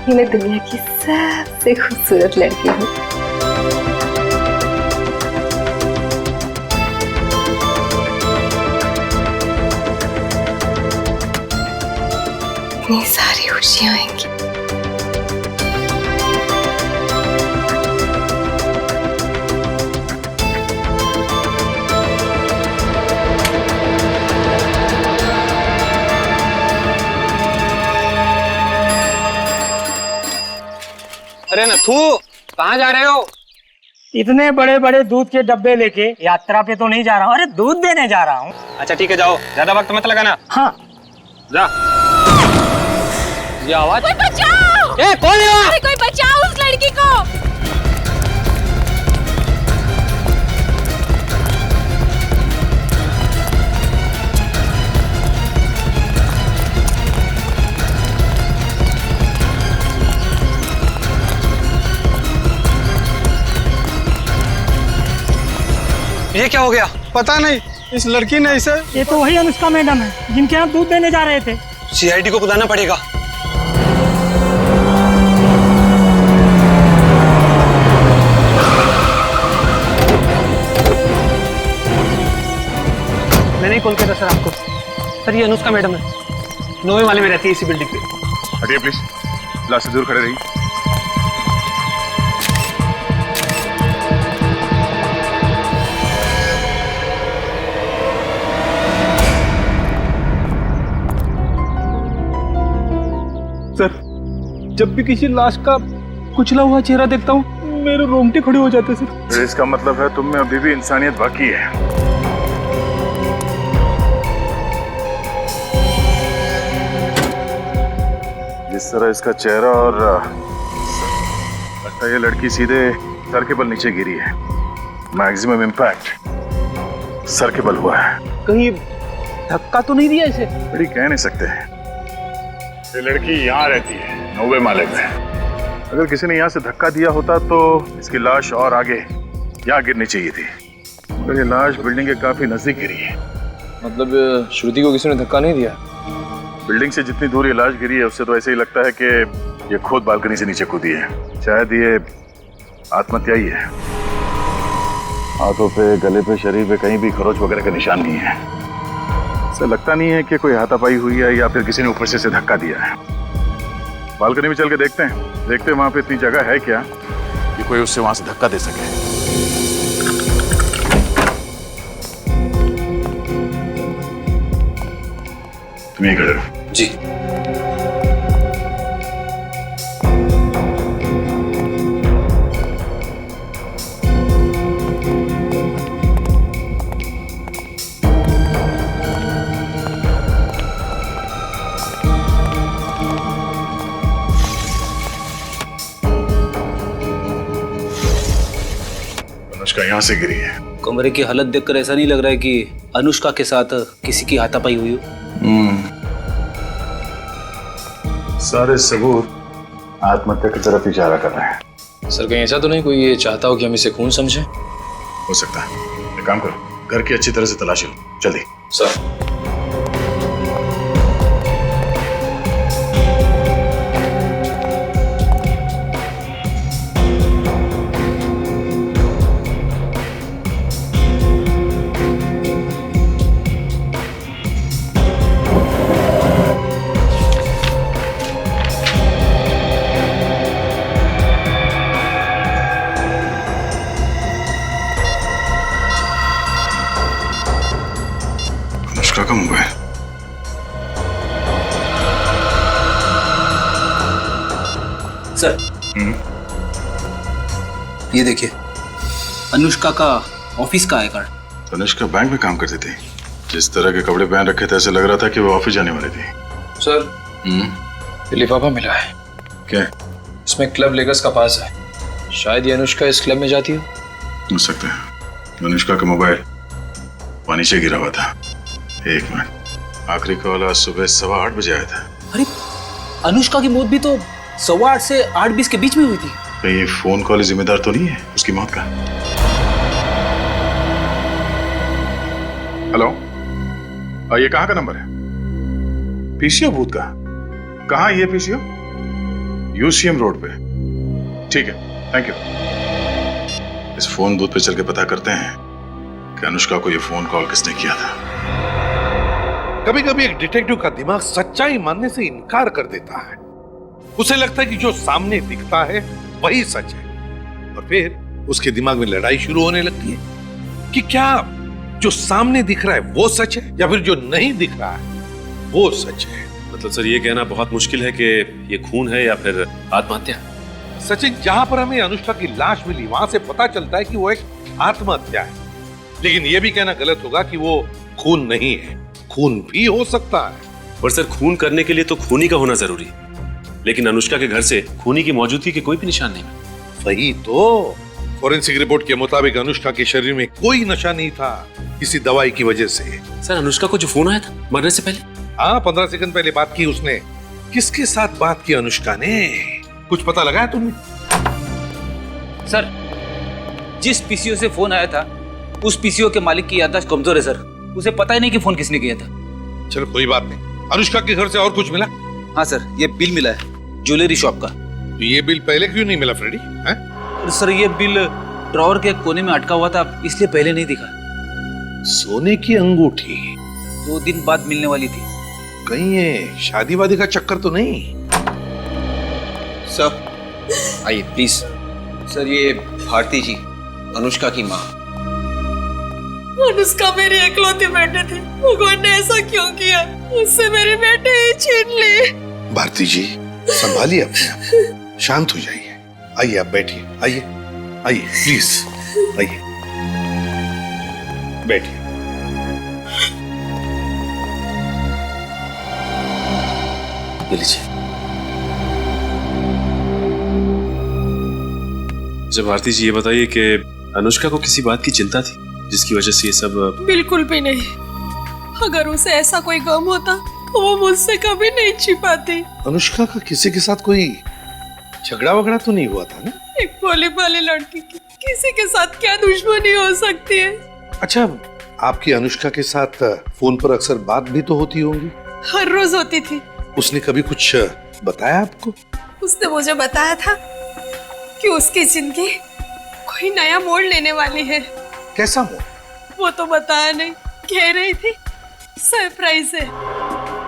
कि मैं दुनिया की सबसे खूबसूरत लड़की हूँ। इतनी सारी खुशियाँ आएंगी। अरे नथु, कहाँ जा रहे हो? इतने बड़े बड़े दूध के डब्बे लेके यात्रा पे तो नहीं जा रहा हूँ, अरे दूध देने जा रहा हूँ। अच्छा ठीक है, जाओ, ज्यादा वक्त मत लगाना। हाँ जा। ये आवाज? कोई बचाओ! ए, कौन है वहाँ? अरे कोई बचाओ उस लड़की को! ये क्या हो गया? पता नहीं, इस लड़की ने इसे, ये तो वही अनुष्का मैडम है जिनके यहाँ दूध देने जा रहे थे। सीआईडी को बुलाना पड़ेगा। मैंने ही कॉल किया था सर आपको। सर ये अनुष्का मैडम है, 9वें वाले में रहती है इसी बिल्डिंग पे। हटिए प्लीज, क्लास से दूर खड़े रहिए। सर, जब भी किसी लाश का कुचला हुआ चेहरा देखता हूँ मेरे रोंगटे खड़े हो जाते सर। तो इसका मतलब है तुम में अभी भी इंसानियत बाकी है। जिस तरह इसका चेहरा और लगता है ये लड़की सीधे सर के बल नीचे गिरी है। मैक्सिमम इम्पैक्ट सर के बल हुआ है। कहीं धक्का तो नहीं दिया इसे? बड़ी कह नहीं सकते। ये लड़की यहाँ रहती है 9वें माले में। अगर किसी ने यहाँ से धक्का दिया होता तो इसकी लाश और आगे यहाँ गिरनी चाहिए थी, मगर ये लाश बिल्डिंग के काफी नजदीक गिरी है। मतलब श्रुति को किसी ने धक्का नहीं दिया? बिल्डिंग से जितनी दूर ये लाश गिरी है उससे तो ऐसे ही लगता है कि ये खुद बालकनी से नीचे कूदी है। शायद ये आत्महत्या ही है। हाथों पे, गले पे, शरीर पे कहीं भी खरोच वगैरह का निशान नहीं है। ऐसा लगता नहीं है कि कोई हाथापाई हुई है या फिर किसी ने ऊपर से धक्का दिया है। बालकनी में चल के देखते हैं वहां पे इतनी जगह है क्या कि कोई उससे वहां से धक्का दे सके। तुम यहीं खड़े रहो। जी। अनुष्का यहाँ से गिरी है। कमरे की हालत देखकर ऐसा नहीं लग रहा है कि अनुष्का के साथ किसी की हाथापाई हुई हो। सारे सबूत आत्महत्या की तरफ इशारा कर रहे हैं। सर कहीं ऐसा तो नहीं कोई ये चाहता हो कि हम इसे खून समझें? हो सकता है। एक काम करो, घर की अच्छी तरह से तलाशी लो। जल्दी। सर। अनुष्का का मोबाइल। सर ये देखिए, अनुष्का का ऑफिस का आई कार्ड। अनुष्का बैंक में काम करती थी। जिस तरह के कपड़े पहन रखे थे ऐसे लग रहा था कि वो ऑफिस जाने वाली थी। सर लिफाफा मिला है। क्या? इसमें क्लब लेगर्स का पास है। शायद ये अनुष्का इस क्लब में जाती हो सकता है। अनुष्का का मोबाइल पानी से गिरा हुआ था। एक मिनट, आखिरी कॉल आज सुबह 8:15 बजे आया था। अरे अनुष्का की मौत भी तो 8:15 से 8:20 के बीच में हुई थी। कहीं ये फोन कॉल जिम्मेदार तो नहीं है उसकी मौत का? हेलो, ये कहाँ का नंबर है? पीसीओ बूथ का? कहाँ ये पीसीओ? यूसीएम रोड पे। ठीक है, थैंक यू। इस फोन बूथ पे चल के पता करते हैं कि अनुष्का को ये फोन कॉल किसने किया था। कभी कभी एक डिटेक्टिव का दिमाग सच्चाई मानने से इनकार कर देता है। उसे लगता है कि जो सामने दिखता है वही सच है, और फिर उसके दिमाग में लड़ाई शुरू होने लगती है कि क्या जो सामने दिख रहा है वो सच है या फिर जो नहीं दिख रहा है वो सच है। मतलब सर ये कहना बहुत मुश्किल है कि ये खून है या फिर आत्महत्या। सचिन, जहां पर हमें अनुष्का की लाश मिली वहां से पता चलता है कि वो एक आत्महत्या है, लेकिन यह भी कहना गलत होगा कि वो खून नहीं है। खून भी हो सकता है। पर सर खून करने के लिए तो खूनी का होना जरूरी, लेकिन अनुष्का के घर से खूनी की मौजूदगी के कोई भी निशान नहीं। वही तो, फॉरेंसिक रिपोर्ट के मुताबिक अनुष्का के शरीर में कोई नशा नहीं था किसी दवाई की वजह से। सर अनुष्का को जो फोन आया था मरने से पहले? हाँ, 15 सेकंड पहले बात की उसने। किसके साथ बात की अनुष्का ने? कुछ पता लगा है तुमने? सर जिस पीसीओ से फोन आया था उस पीसीओ के मालिक की याददाश्त कमजोर है सर। उसे पता ही नहीं कि फोन किसने किया था। चलो कोई बात नहीं। अनुष्का के घर से और कुछ मिला? हाँ सर, ये बिल मिला है ज्वेलरी शॉप का। तो ये बिल पहले क्यों नहीं मिला फ्रेडी? हैं? सर ये बिल ड्रॉअर के कोने में अटका हुआ था, इसलिए पहले नहीं दिखा। सोने की अंगूठी 2 दिन बाद मिलने वाली थी। कहीं ये शादी वादी का चक्कर तो नहीं? सर आइए प्लीज। सर ये भारती जी, अनुष्का की माँ। अनुष्का मेरी इकलौती बेटे थी, भगवान ने ऐसा क्यों किया? उससे मेरे बेटे ही छीन लिए। भारती जी संभालिए अपने आप को, शांत हो जाइए। आइए आप बैठिए, आइए आइए प्लीज आइए बैठिए। लीजिए। जब भारती जी ये बताइए कि अनुष्का को किसी बात की चिंता थी जिसकी वजह से ये सब? बिल्कुल भी नहीं। अगर उसे ऐसा कोई गम होता तो वो मुझसे कभी नहीं छिपाती। अनुष्का का किसी के साथ कोई झगड़ा वगड़ा तो नहीं हुआ था ना? एक भोली भाली लड़की की किसी के साथ क्या दुश्मनी हो सकती है? अच्छा, आपकी अनुष्का के साथ फोन पर अक्सर बात भी तो होती होंगी? हर रोज होती थी। उसने कभी कुछ बताया आपको? उसने मुझे बताया था कि उसकी जिंदगी कोई नया मोड़ लेने वाली है। कैसा मोड़? वो तो बताया नहीं, कह रही थी सरप्राइज है।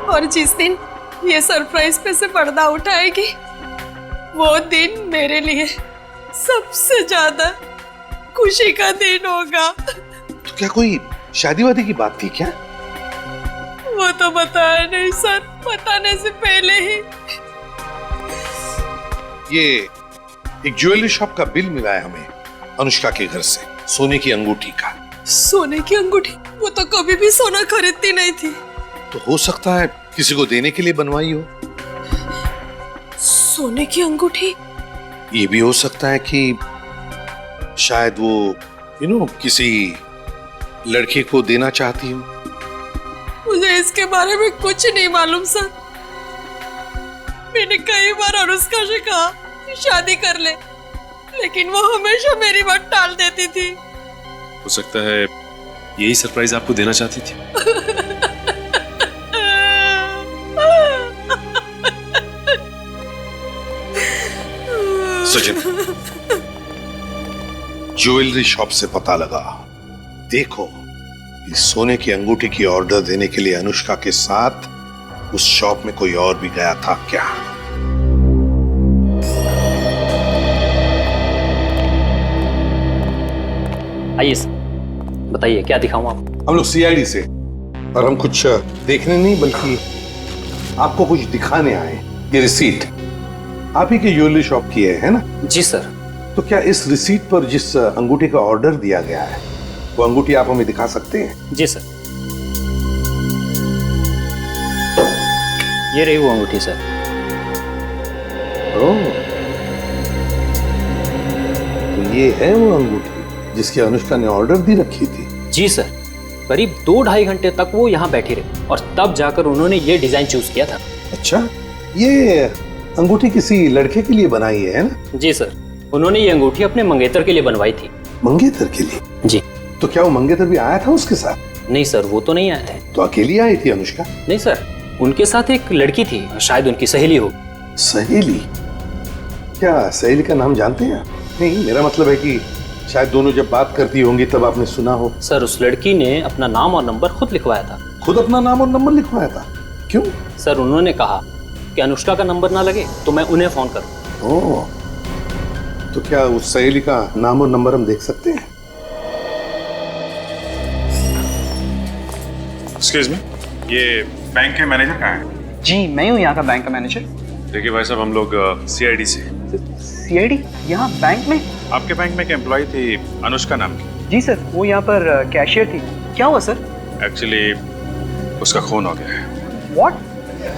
और जिस दिन ये सरप्राइज पे से पर्दा उठाएगी वो दिन मेरे लिए सबसे ज्यादा खुशी का दिन होगा। तो क्या कोई शादी वादी की बात थी क्या? वो तो बताया नहीं सर, बताने से पहले ही। ये एक ज्वेलरी शॉप का बिल मिला है हमें अनुष्का के घर से, सोने की अंगूठी का। सोने की अंगूठी? वो तो कभी भी सोना खरीदती नहीं थी। तो हो सकता है किसी को देने के लिए बनवाई हो। सोने की अंगूठी? ये भी हो सकता है कि शायद वो किसी लड़के को देना चाहती हो। मुझे इसके बारे में कुछ नहीं मालूम सर। मैंने कई बार अनुष्का से कहा कि शादी कर ले, लेकिन वो हमेशा मेरी बात टाल देती थी। हो सकता है यही सरप्राइज आपको देना चाहती थी। सचिन, ज्वेलरी शॉप से पता लगा। देखो, इस सोने की अंगूठी की ऑर्डर देने के लिए अनुष्का के साथ उस शॉप में कोई और भी गया था क्या? आइए सर, बताइए क्या दिखाऊं आपको? हम लोग सीआईडी से, और हम कुछ देखने नहीं बल्कि आपको कुछ दिखाने आए। ये रिसीट आप ही की ज्वेलरी शॉप की है ना? जी सर। तो क्या इस रिसीट पर जिस अंगूठी का ऑर्डर दिया गया है वो अंगूठी आप हमें दिखा सकते हैं? जी सर। ये रही वो अंगूठी सर। ओह, तो ये है वो अंगूठी जिसकी अनुष्का ने ऑर्डर दी रखी थी? जी सर। करीब 2-2.5 घंटे तक वो यहाँ बैठी रही और तब जाकर उन्होंने ये डिजाइन चूज किया था। अच्छा, ये अंगूठी किसी लड़के के लिए बनाई है ना? जी सर, उन्होंने ये अंगूठी अपने मंगेतर के लिए बनवाई थी। मंगेतर के लिए? जी। तो क्या वो मंगेतर भी आया था उसके साथ? नहीं सर, वो तो नहीं आया है। तो अकेली आई थी अनुष्का? नहीं सर, उनके साथ एक लड़की थी, शायद उनकी सहेली हो। सहेली? क्या सहेली का नाम जानते हैं? नहीं, मेरा मतलब है कि शायद दोनों जब बात करती होंगी तब आपने सुना हो। सर, उस लड़की ने अपना नाम और नंबर खुद लिखवाया था। खुद अपना नाम और नंबर लिखवाया था? क्यों? सर, उन्होंने कहा कि अनुष्का का नंबर ना लगे तो मैं उन्हें फोन करूं। ओह, तो क्या उस सहेली का नाम और नंबर हम देख सकते हैं? एक्सक्यूज मी, ये बैंक के मैनेजर कहाँ है? जी, मैं हूँ यहाँ का बैंक का मैनेजर। देखिए भाई साहब, हम लोग सीआईडी से। सीआईडी? यहाँ बैंक में? आपके बैंक में एक एम्प्लॉय थी अनुष्का नाम की। जी सर, वो यहाँ पर कैशियर थी। क्या हुआ सर? एक्चुअली उसका खून हो गया है। व्हाट?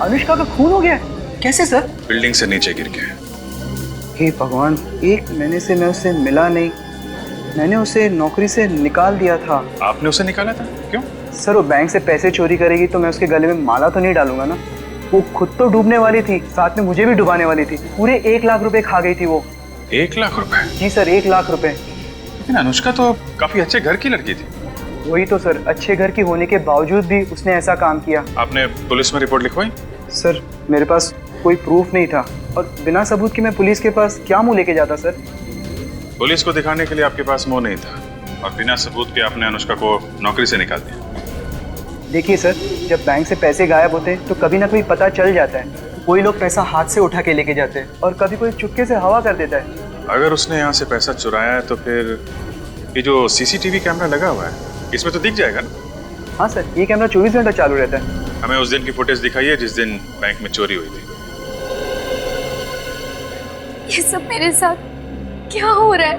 अनुष्का का खून हो गया? कैसे सर? बिल्डिंग से नीचे गिर के। हे भगवान, 1 महीने से मैं उससे मिला नहीं। मैंने उसे नौकरी से निकाल दिया था। आपने उसे निकाला था? क्यों? सर, वो बैंक से पैसे चोरी करेगी तो मैं उसके गले में माला तो नहीं डालूंगा ना। वो खुद तो डूबने वाली थी, साथ में मुझे भी डुबाने वाली थी। पूरे 1 लाख रुपए खा गई थी वो। 1 लाख रुपए? जी सर, 1 लाख रुपए। लेकिन अनुष्का तो काफी अच्छे घर की लड़की थी। वही तो सर, अच्छे घर की होने के बावजूद भी उसने ऐसा काम किया। आपने पुलिस में रिपोर्ट लिखवाई? सर मेरे पास कोई प्रूफ नहीं था और बिना सबूत के मैं पुलिस के पास क्या मुंह लेके जाता सर। पुलिस को दिखाने के लिए आपके पास मुंह नहीं था और बिना सबूत के आपने अनुष्का को नौकरी से निकाल दिया। देखिए सर, जब बैंक से पैसे गायब होते हैं तो कभी ना कभी पता चल जाता है। कोई लोग पैसा हाथ से उठा के लेके जाते हैं और कभी कोई चुपके से हवा कर देता है। अगर उसने यहाँ से पैसा चुराया है तो फिर ये जो सीसीटीवी कैमरा लगा हुआ है इसमें तो दिख जाएगा ना? हाँ सर, ये कैमरा 24 घंटा चालू रहता है। हमें उस दिन की फुटेज दिखाइए जिस दिन बैंक में चोरी हुई थी। ये सब मेरे साथ क्या हो रहा है?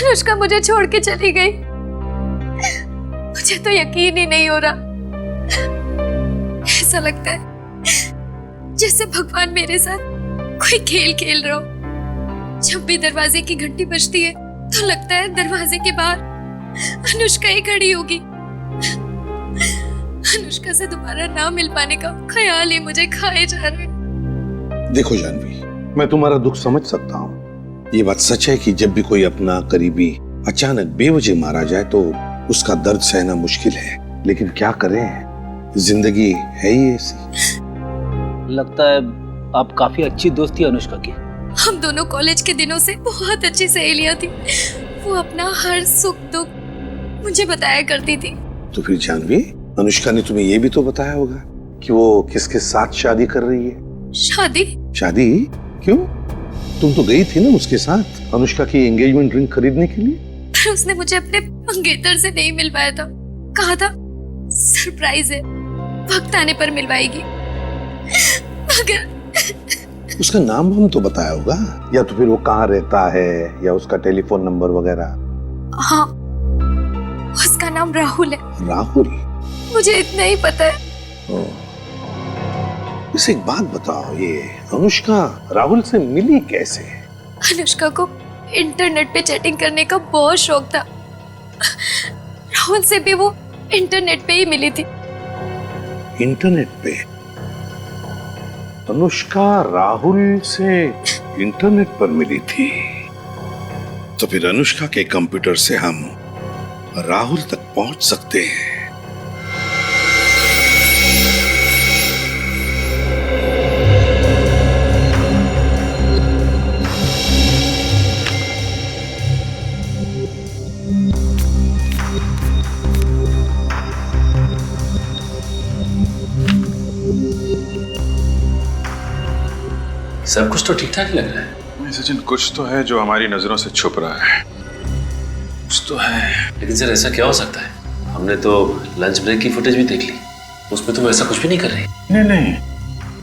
अनुष्का मुझे छोड़ के चली गई। मुझे तो यकीन ही नहीं हो रहा। ऐसा लगता है जैसे भगवान मेरे साथ कोई खेल खेल रहा हो। जब भी दरवाजे की घंटी बजती है तो लगता है दरवाजे के बाहर अनुष्का ही खड़ी होगी। अनुष्का से दोबारा ना मिल पाने का ख्याल ही मुझे खाए जा रहा है। देखो जानवी, मैं तुम्हारा दुख समझ सकता हूँ। ये बात सच है कि जब भी कोई अपना करीबी अचानक बेवजह मारा जाए तो उसका दर्द सहना मुश्किल है, लेकिन क्या करें, जिंदगी है ही ऐसी। लगता है आप काफी अच्छी दोस्त थी अनुष्का की। हम दोनों कॉलेज के दिनों से बहुत अच्छी सहेलियां थी। वो अपना हर सुख दुख मुझे बताया करती थी। तो फिर जानवी, अनुष्का ने तुम्हें ये भी तो बताया होगा कि वो किसके साथ शादी कर रही है? शादी? क्यों? तुम तो गई थी ना उसके साथ अनुष्का की एंगेजमेंट रिंग खरीदने के लिए। पर उसने मुझे अपने मंगेतर से नहीं मिलवाया था। कहा था सरप्राइज है, वक्त आने पर मिलवाएगी। मगर उसका नाम हम तो बताया होगा, या तो फिर वो कहाँ रहता है या उसका टेलीफोन नंबर वगैरह। हाँ, उसका नाम राहुल है। राहुल? मुझे इतना ही पता है। इसे एक बात बताओ, ये अनुष्का राहुल से मिली कैसे? अनुष्का को इंटरनेट पे चैटिंग करने का बहुत शौक था। राहुल से भी वो इंटरनेट पे ही मिली थी। इंटरनेट पे? अनुष्का राहुल से इंटरनेट पर मिली थी? तो फिर अनुष्का के कंप्यूटर से हम राहुल तक पहुंच सकते हैं। सब कुछ तो ठीक ठाक लग रहा है। नहीं सचिन, कुछ तो है जो हमारी नजरों से छुप रहा है। कुछ तो है। लेकिन सर ऐसा क्या हो सकता है? हमने तो लंच ब्रेक की फुटेज भी देख ली, उसमें तुम ऐसा कुछ भी नहीं कर रही। नहीं,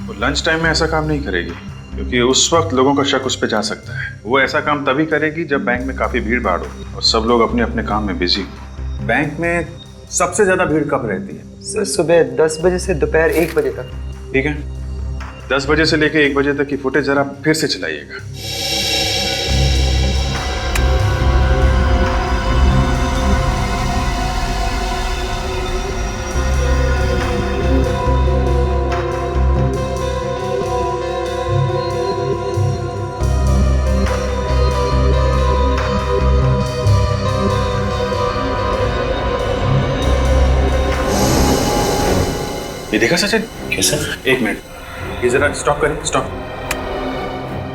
वो लंच टाइम में ऐसा काम नहीं करेगी, क्योंकि उस वक्त लोगों का शक उस पर जा सकता है। वो ऐसा काम तभी करेगी जब बैंक में काफी भीड़ भाड़ हो और सब लोग अपने अपने काम में बिजी। बैंक में सबसे ज्यादा भीड़ कब रहती है? सर सुबह 10 बजे से दोपहर 1 बजे तक। ठीक है, 10 बजे से लेकर 1 बजे तक की फुटेज जरा फिर से चलाइएगा। ये देखा सचिन? कैसा? 1 मिनट, ये जरा स्टॉप करें, स्टॉप।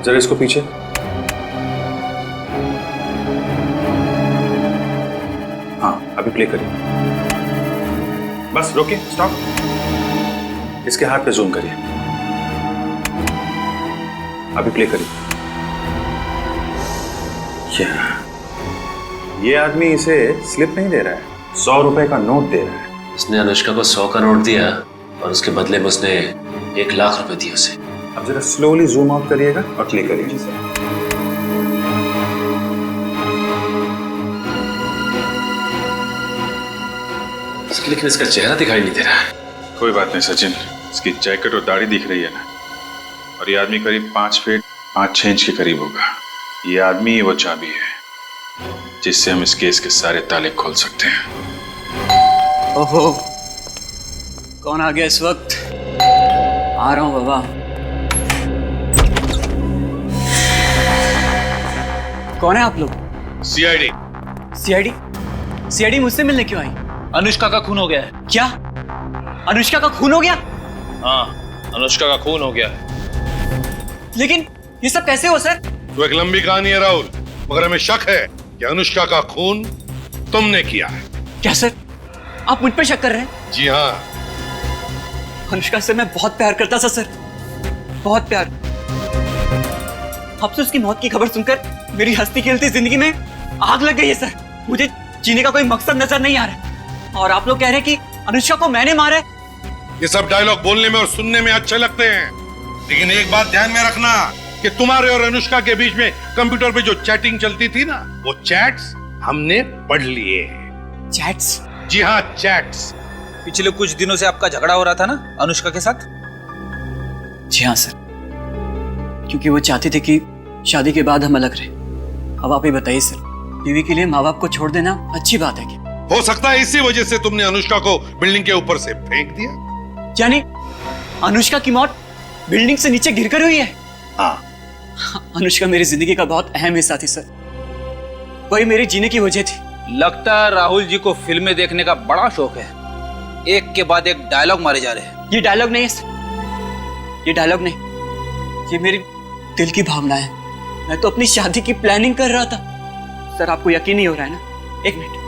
जरा इसको पीछे। हाँ, अभी प्ले करिए। बस रोके, स्टॉप। इसके हाथ पे जूम करिए। अभी प्ले करिए। क्या ये आदमी इसे स्लिप नहीं दे रहा है, 100 रुपए का नोट दे रहा है। उसने अनुष्का को 100 का नोट दिया और उसके बदले में उसने 1 लाख रुपए दिए उसे। अब जरा स्लोली जूम आउट करिएगा और क्लिक करिए। लेकिन इसका चेहरा दिखाई नहीं दे रहा है। कोई बात नहीं सचिन, इसकी जैकेट और दाढ़ी दिख रही है ना, और ये आदमी करीब 5 फीट 5-6 इंच के करीब होगा। ये आदमी ही वो चाबी है जिससे हम इस केस के सारे ताले खोल सकते हैं। ओहो, कौन आ गया इस वक्त? आ रहा हूं बाबा। कौन है आप लोग? सीआईडी। सीआईडी? सीआईडी मुझसे मिलने क्यों आई? अनुष्का का खून हो गया है। क्या? अनुष्का का खून हो गया? हाँ, अनुष्का का खून हो गया है। लेकिन ये सब कैसे हो सर? तो एक लंबी कहानी है राहुल, मगर हमें शक है कि अनुष्का का खून तुमने किया है। क्या सर? आप मुझ पर शक कर रहे हैं? जी हाँ। अनुष्का से मैं बहुत प्यार करता था सर, बहुत प्यार। अब से उसकी मौत की खबर सुनकर मेरी हंसती खेलती जिंदगी में आग लग गई है सर। मुझे जीने का कोई मकसद नजर नहीं आ रहा। और आप लोग कह रहे हैं कि अनुष्का को मैंने मारा है। ये सब डायलॉग बोलने में और सुनने में अच्छे लगते हैं, लेकिन एक बात ध्यान में रखना कि तुम्हारे और अनुष्का के बीच में कंप्यूटर पे जो चैटिंग चलती थी ना, वो चैट्स हमने पढ़ लिए। चैट्स? जी हाँ, चैट्स। पिछले कुछ दिनों से आपका झगड़ा हो रहा था ना अनुष्का के साथ? जी हाँ सर, क्योंकि वो चाहते थे कि शादी के बाद हम अलग रहे। अब आप ही बताइए सर, बीवी के लिए माँ बाप को छोड़ देना अच्छी बात है क्या? हो सकता है इसी वजह से तुमने अनुष्का को बिल्डिंग के ऊपर से फेंक दिया। यानी अनुष्का की मौत बिल्डिंग से नीचे गिरकर हुई है? हाँ। अनुष्का मेरी जिंदगी का बहुत अहम हिस्सा थी सर, वही मेरी जीने की वजह थी। लगता है राहुल जी को फिल्में देखने का बड़ा शौक है। एक के बाद एक डायलॉग मारे जा रहे हैं। ये डायलॉग नहीं है सर, ये डायलॉग नहीं, ये मेरी दिल की भावना है। मैं तो अपनी शादी की प्लानिंग कर रहा था सर। आपको यकीन नहीं हो रहा है ना? एक मिनट।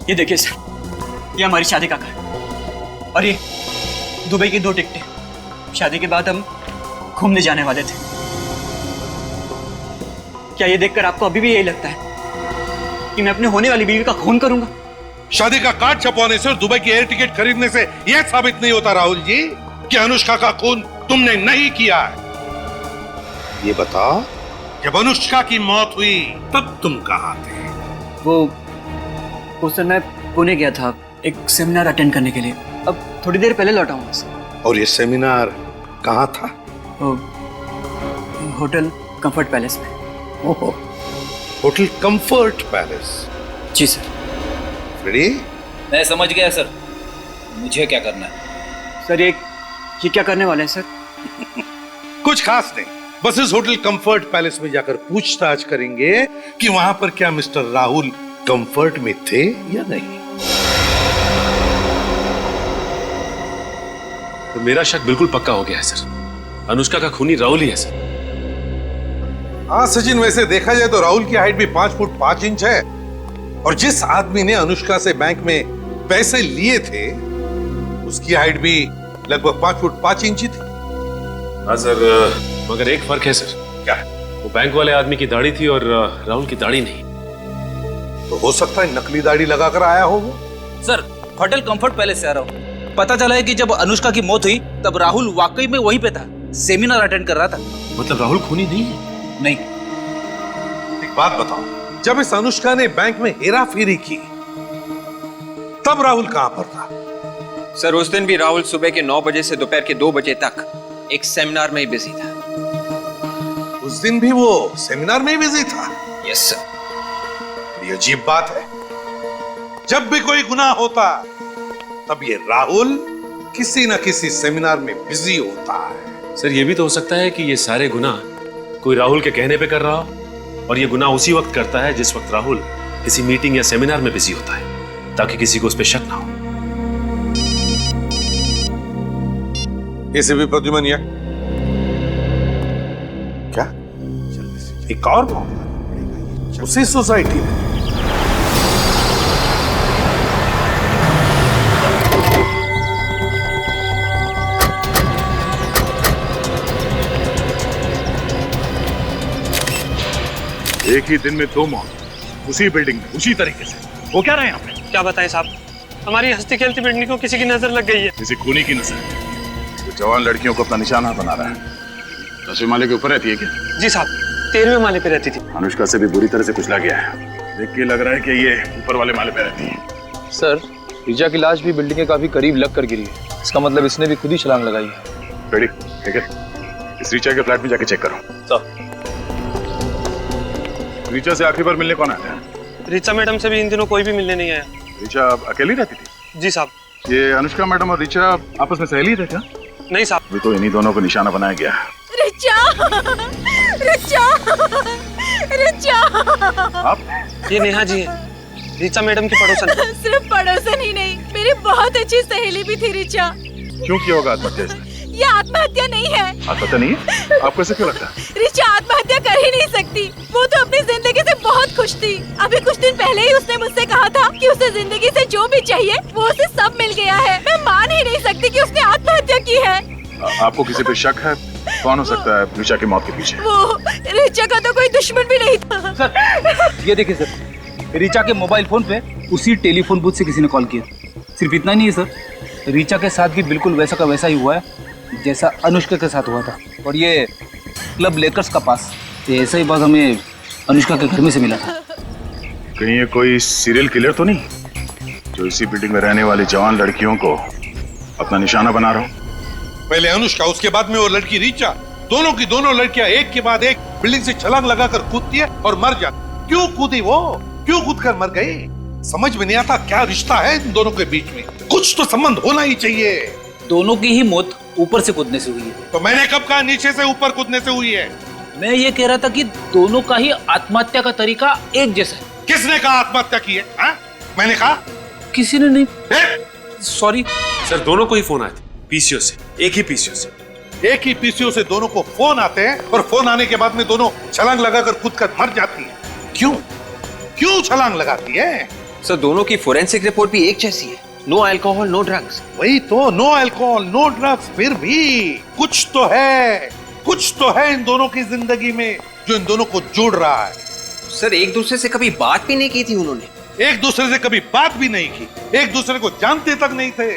ये देखिए सर, ये हमारी शादी का कार्ड और ये दुबई की 2 टिकटें। शादी के बाद हम घूमने जाने वाले थे। क्या ये देखकर आपको अभी भी यही लगता है कि मैं अपने होने वाली बीवी का खून करूंगा? शादी का कार्ड छपवाने से और दुबई की एयर टिकट खरीदने से यह साबित नहीं होता राहुल जी कि अनुष्का का खून तुमने नहीं किया है। ये बताओ, जब अनुष्का की मौत हुई तब तुम कहाँ थे? वो सर, मैं पुणे गया था एक सेमिनार अटेंड करने के लिए। अब थोड़ी देर पहले लौटा हूँ सर। और ये सेमिनार कहाँ था? होटल कंफर्ट पैलेस में। ओहो, होटल कंफर्ट पैलेस। जी सर। रेडी? मैं समझ गया सर, मुझे क्या करना है? सर ये क्या करने वाले हैं सर? कुछ खास नहीं, बस इस होटल कंफर्ट पैलेस में जाकर पूछताछ करेंगे कि वहां पर क्या मिस्टर राहुल कंफर्ट में थे या नहीं। तो मेरा शक बिल्कुल पक्का हो गया है सर। अनुष्का का खूनी राहुल ही है सर। हाँ सचिन, वैसे देखा जाए तो राहुल की हाइट भी 5 फुट 5 इंच है, और जिस आदमी ने अनुष्का से बैंक में पैसे लिए थे उसकी हाइट भी लगभग 5 फुट 5 इंच ही थी। हाँ सर, मगर एक फर्क है सर। क्या? वो बैंक वाले आदमी की दाढ़ी थी और राहुल की दाढ़ी नहीं। तो हो सकता है नकली दाढ़ी लगाकर आया हो वो। सर, होटल कंफर्ट पैलेस से आ रहा हूँ। पता चला है कि जब अनुष्का की मौत हुई तब राहुल वाकई में वहीं पे था, सेमिनार अटेंड कर रहा था। मतलब राहुल खूनी नहीं है? नहीं। एक बात बताओ, जब इस अनुष्का ने बैंक में हेरा फेरी की तब राहुल कहां पर था? सर, उस दिन भी राहुल सुबह के 9 बजे से दोपहर के 2 बजे तक एक सेमिनार में ही बिजी था। उस दिन भी वो सेमिनार में ही बिजी था? Yes sir. ये अजीब बात है, जब भी कोई गुनाह होता तब ये राहुल किसी न किसी सेमिनार में बिजी होता है। सर, ये भी तो हो सकता है कि ये सारे गुनाह कोई राहुल के कहने पे कर रहा हो, और ये गुनाह उसी वक्त करता है जिस वक्त राहुल किसी मीटिंग या सेमिनार में बिजी होता है, ताकि किसी को उस पर शक ना हो। इसे भी प्रद्युमन या क्या एक और मामला उसी सोसाइटी में? एक ही दिन में 2 मौत, उसी बिल्डिंग में, उसी तरीके से। वो क्या रहे हैं यहाँ पे? क्या बताएं साहब, हमारी हंसती खेलती बिल्डिंग को किसी की नजर लग गई है। किसी खूनी की नजर। वो जवान लड़कियों को अपना निशाना बना रहा है। 10वें माले के ऊपर रहती है क्या? जी साहब, 13वें माले पे रहती थी। अनुष्का से भी बुरी तरह से कुचला गया है। देख के लग रहा है कि ये ऊपर वाले माले पे रहती है। सर, रिचा की लाश भी बिल्डिंग के काफी करीब लग कर गिरी है। इसका मतलब इसने भी खुद ही छलांग लगाई है। रेडी? ठीक है, इस रिचा के फ्लैट में जाके चेक करो। सर, रिचा से आखिरी बार मिलने कौन आया? रिचा मैडम से भी इन दिनों कोई भी मिलने नहीं आया। रिचा अकेली रहती थी? जी साहब। ये अनुष्का मैडम और रिचा आपस में सहेली थे क्या? नहीं साहब। अभी तो इन्हीं दोनों को निशाना बनाया गया है। रिचा, रिचा, रिचा। आप? ये नेहा जी है, रिचा मैडम की पड़ोसन। सिर्फ पड़ोसन ही नहीं, मेरी बहुत अच्छी सहेली भी थी रिचा। क्यों किया होगा आत्महत्या इसने? ये आत्महत्या नहीं है। आत्महत्या नहीं है? आपको ऐसा क्यों लगता है? रिचा आत्महत्या कर ही नहीं सकती। वो तो अपनी जिंदगी से बहुत खुश थी। अभी कुछ दिन पहले ही उसने मुझसे कहा था कि उसे जिंदगी से जो भी चाहिए वो उसे सब मिल गया है। मैं मान ही नहीं सकती कि उसने आत्महत्या की है। आपको किसी पे शक है? कौन हो सकता है रिचा की मौत के पीछे? वो रिचा का तो कोई दुश्मन भी नहीं था। सर, ये देखिए सर, रिचा के मोबाइल फोन पे उसी टेलीफोन बूथ से किसी ने कॉल किया। सिर्फ इतना नहीं है सर, रिचा के साथ भी बिल्कुल वैसा का वैसा ही हुआ है जैसा अनुष्का के साथ हुआ था। और ये क्लब लेकर्स का पास, ये ऐसा ही बात हमें अनुष्का के घर में से मिला था। कहीं ये कोई सीरियल किलर तो नहीं जो इसी बिल्डिंग में रहने वाली जवान लड़कियों को अपना निशाना बना रहा हो? पहले अनुष्का, उसके बाद में वो लड़की रिचा, दोनों की दोनों लड़कियां एक के बाद एक बिल्डिंग से छलांग लगाकर कूदती है और मर जाती। क्यों कूदी वो? क्यों कूदकर मर गई? समझ में नहीं आता क्या रिश्ता है इन दोनों के बीच में। कुछ तो संबंध होना ही चाहिए। दोनों की ही मौत ऊपर से कूदने से हुई है। तो मैंने कब कहा नीचे से ऊपर कूदने से हुई है? मैं ये कह रहा था कि दोनों का ही आत्महत्या का तरीका एक जैसा है। किसने कहा आत्महत्या की है? मैंने कहा? किसी ने नहीं। सॉरी सर, दोनों को ही फोन आए थे पीसीओ से, एक ही पीसीओ से। एक ही पीसीओ से दोनों को फोन आते हैं और फोन आने के बाद में दोनों छलांग लगाकर कूदकर मर जाती है। क्यों? क्यों छलांग लगाती है? सर, दोनों की फोरेंसिक रिपोर्ट भी एक जैसी है। No alcohol, no drugs. वही तो, नो अल्कोहल, नो ड्रग्स। फिर भी कुछ तो है, कुछ तो है इन दोनों की जिंदगी में जो इन दोनों को जोड़ रहा है। सर, एक दूसरे से कभी बात भी नहीं की थी उन्होंने। एक दूसरे से कभी बात भी नहीं की, एक दूसरे को जानते तक नहीं थे।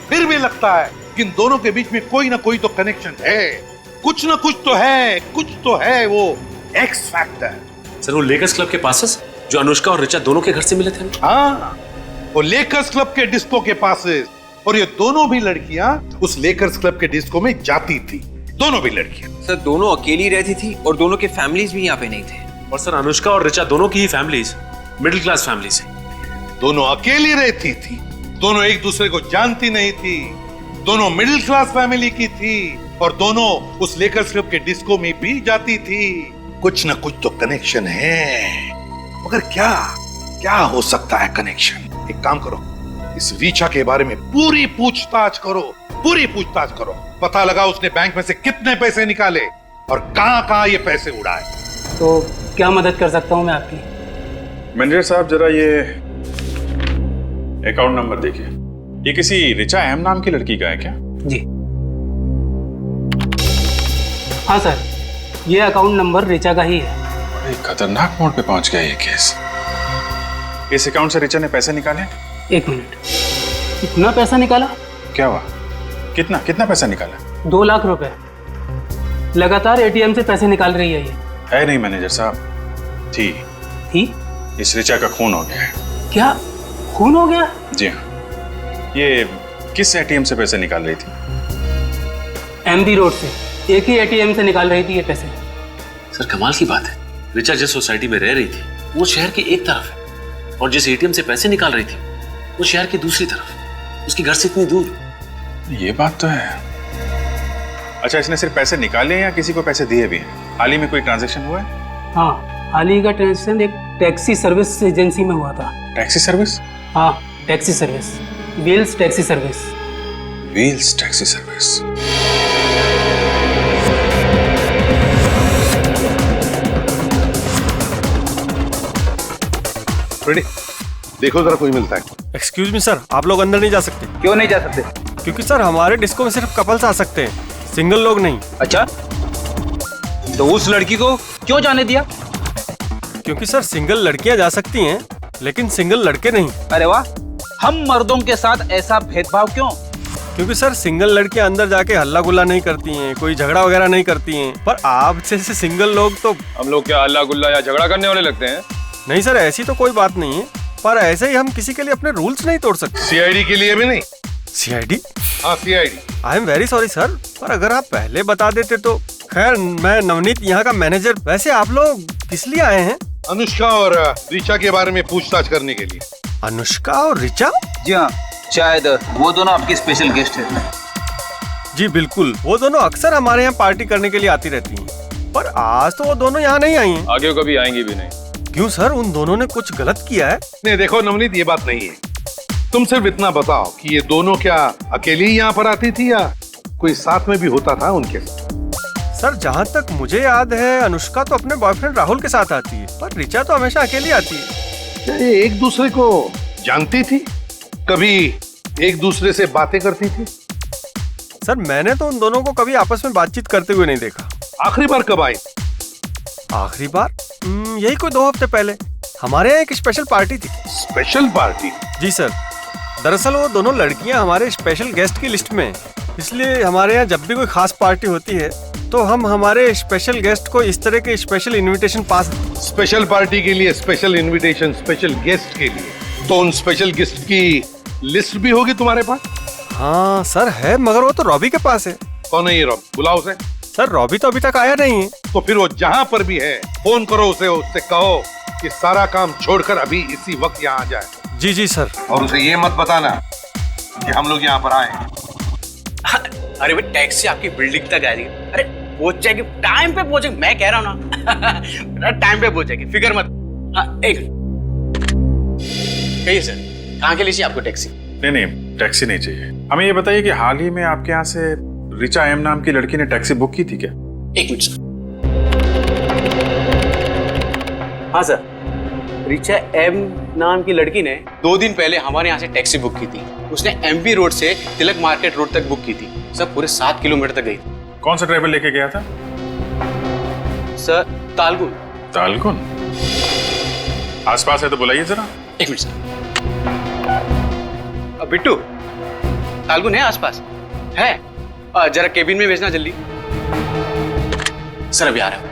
फिर भी लगता है कि इन दोनों के बीच में कोई ना कोई तो कनेक्शन है। कुछ ना कुछ तो है, कुछ तो है, वो एक्स फैक्टर। सर, वो लेकर्स क्लब के पासेस जो अनुष्का और रिचा दोनों के घर से मिले थे। हाँ, वो लेकर्स क्लब के डिस्को के पासेस। और ये दोनों भी लड़कियां उस लेकर्स क्लब के डिस्को में जाती थी। दोनों भी लड़कियां। सर, दोनों अकेली रहती थी और दोनों के फैमिलीज भी यहाँ पे नहीं थे। और सर, अनुष्का और रिचा दोनों की ही फैमिलीज मिडिल क्लास फैमिलीज हैं। दोनों अकेली रहती थी, दोनों एक दूसरे को जानती नहीं थी, दोनों मिडिल क्लास फैमिली की थी और दोनों उस लेकर्स क्लब के डिस्को में भी जाती थी। कुछ ना कुछ तो कनेक्शन है, मगर क्या क्या हो सकता है कनेक्शन? एक काम करो, इस रिचा के बारे में पूरी पूछताछ करो, पूरी पूछताछ करो। पता लगा उसने बैंक में से कितने पैसे निकाले और कहां ये पैसे उड़ाए। तो क्या मदद कर सकता हूँ मैं आपकी? मैनेजर साहब, जरा ये अकाउंट नंबर देखिए। ये किसी रिचा एम नाम की लड़की का है क्या? जी हाँ सर, ये अकाउंट नंबर रिचा का ही है। बड़े खतरनाक मोड़ पे पहुंच गया ये केस। इस अकाउंट से रिचा ने पैसे निकाले? एक मिनट, कितना पैसा निकाला? क्या हुआ? कितना कितना पैसा निकाला? 2 लाख रुपए। लगातार एटीएम से पैसे निकाल रही है ये। है नहीं मैनेजर साहब, थी इस रिचा का खून हो गया है। क्या खून हो गया? जी हाँ। ये किस एटीएम से पैसे निकाल रही थी? एमडी रोड से, एक ही एटीएम से निकाल रही थी ये पैसे। सर, कमाल की बात है, रिचा जिस सोसाइटी में रह रही थी वो शहर की एक तरफ है और जिस एटीएम से पैसे निकाल रही थी वो शहर की दूसरी तरफ, उसके घर से इतनी दूर। ये बात तो है। अच्छा, इसने सिर्फ पैसे निकाले या किसी को पैसे दिए भी हैं? हाल ही में कोई ट्रांजैक्शन हुआ है? हाँ, हाल ही का ट्रांजैक्शन एक टैक्सी सर्विस एजेंसी में हुआ था। Taxi service? हाँ, taxi service, wheels taxi service. Wheels taxi service. देखो जरा कोई मिलता है। एक्सक्यूज मी सर, आप लोग अंदर नहीं जा सकते। क्यों नहीं जा सकते? क्योंकि सर हमारे डिस्को में सिर्फ कपल्स आ सकते हैं, सिंगल लोग नहीं। अच्छा, तो उस लड़की को क्यों जाने दिया? क्योंकि सर सिंगल लड़कियां जा सकती हैं लेकिन सिंगल लड़के नहीं। अरे वाह, हम मर्दों के साथ ऐसा भेदभाव क्यों? क्योंकि सर सिंगल लड़कियां अंदर जाके हल्ला गुल्ला नहीं करती हैं, कोई झगड़ा वगैरह नहीं करती हैं। पर आप जैसे सिंगल लोग तो। हम लोग क्या हल्ला गुल्ला या झगड़ा करने वाले लगते हैं? नहीं सर, ऐसी तो कोई बात नहीं है, पर ऐसे ही हम किसी के लिए अपने रूल्स नहीं तोड़ सकते। सीआईडी के लिए भी नहीं? सीआईडी? हाँ, CID. I am very sorry sir, पर अगर आप पहले बता देते तो। खैर, मैं नवनीत, यहाँ का मैनेजर। वैसे आप लोग किस लिए आए हैं? अनुष्का और रिचा के बारे में पूछताछ करने के लिए। अनुष्का और रिचा? जी हाँ, शायद वो दोनों आपके स्पेशल गेस्ट हैं। जी बिल्कुल, वो दोनों अक्सर हमारे यहाँ पार्टी करने के लिए आती रहती हैं, पर आज तो वो दोनों यहाँ नहीं आई हैं। आगे कभी आएंगी भी नहीं। क्यों सर, उन दोनों ने कुछ गलत किया है? नहीं देखो नवनीत, ये बात नहीं है। तुम सिर्फ इतना बताओ कि ये दोनों क्या अकेली ही यहाँ पर आती थी या कोई साथ में भी होता था उनके साथ? सर जहाँ तक मुझे याद है अनुष्का तो अपने बॉयफ्रेंड राहुल के साथ आती है, पर ऋचा तो हमेशा अकेली आती है। क्या ये एक दूसरे को जानती थी? कभी एक दूसरे से बातें करती थी? सर मैंने तो उन दोनों को कभी आपस में बातचीत करते हुए नहीं देखा। आखिरी बार कब आई? आखिरी बार यही कोई 2 हफ्ते पहले हमारे यहाँ एक स्पेशल पार्टी थी। Special party? जी सर, दरअसल वो दोनों लड़कियां हमारे स्पेशल गेस्ट की लिस्ट में हैं, इसलिए हमारे यहाँ जब भी कोई खास पार्टी होती है तो हम हमारे स्पेशल गेस्ट को इस तरह के स्पेशल इनविटेशन पास। स्पेशल पार्टी के लिए स्पेशल इनविटेशन स्पेशल गेस्ट के लिए, तो उन स्पेशल गेस्ट की लिस्ट भी होगी तुम्हारे पास? हाँ सर है, मगर वो तो रॉबी के पास है। कौन है ये रॉबी? बुलाओ उसे। सर रॉबी तो अभी तक आया नहीं है। तो फिर वो जहाँ पर भी है फोन करो उसे, उससे कहो कि सारा काम छोड़कर अभी इसी वक्त यहाँ आ जाए। जी जी सर। और उसे ये मत बताना कि हम लोग यहाँ पर आए। अरे भाई टैक्सी आपकी बिल्डिंग तक आ रही है। अरे पहुंच जाएगी, टाइम पे पहुंचेगी, मैं कह रहा हूँ ना। टाइम पे पहुंचेगी, फिक्र मत। हाँ एक कहिए सर, कहाँ के लिए चाहिए आपको टैक्सी? नहीं टैक्सी नहीं चाहिए हमें। ये बताइए कि हाल ही में आपके यहाँ से रिचा एम नाम की लड़की ने टैक्सी बुक की थी क्या? एक मिनट सर। हाँ सर, रिचा एम नाम की लड़की ने 2 दिन पहले हमारे यहाँ से टैक्सी बुक की थी। उसने एमपी रोड से तिलक मार्केट रोड तक बुक की थी। सर पूरे 7 किलोमीटर तक गई थी। कौन सा ड्राइवर लेके गया था? सर तालगुन। तालगुन? आसपास है तो बुलाइए जरा। एक मिनट सर। बिट्टू, तालगुन है आसपास? है? जरा केबिन में भेजना जल्दी। सर अभी आ रहा हूं।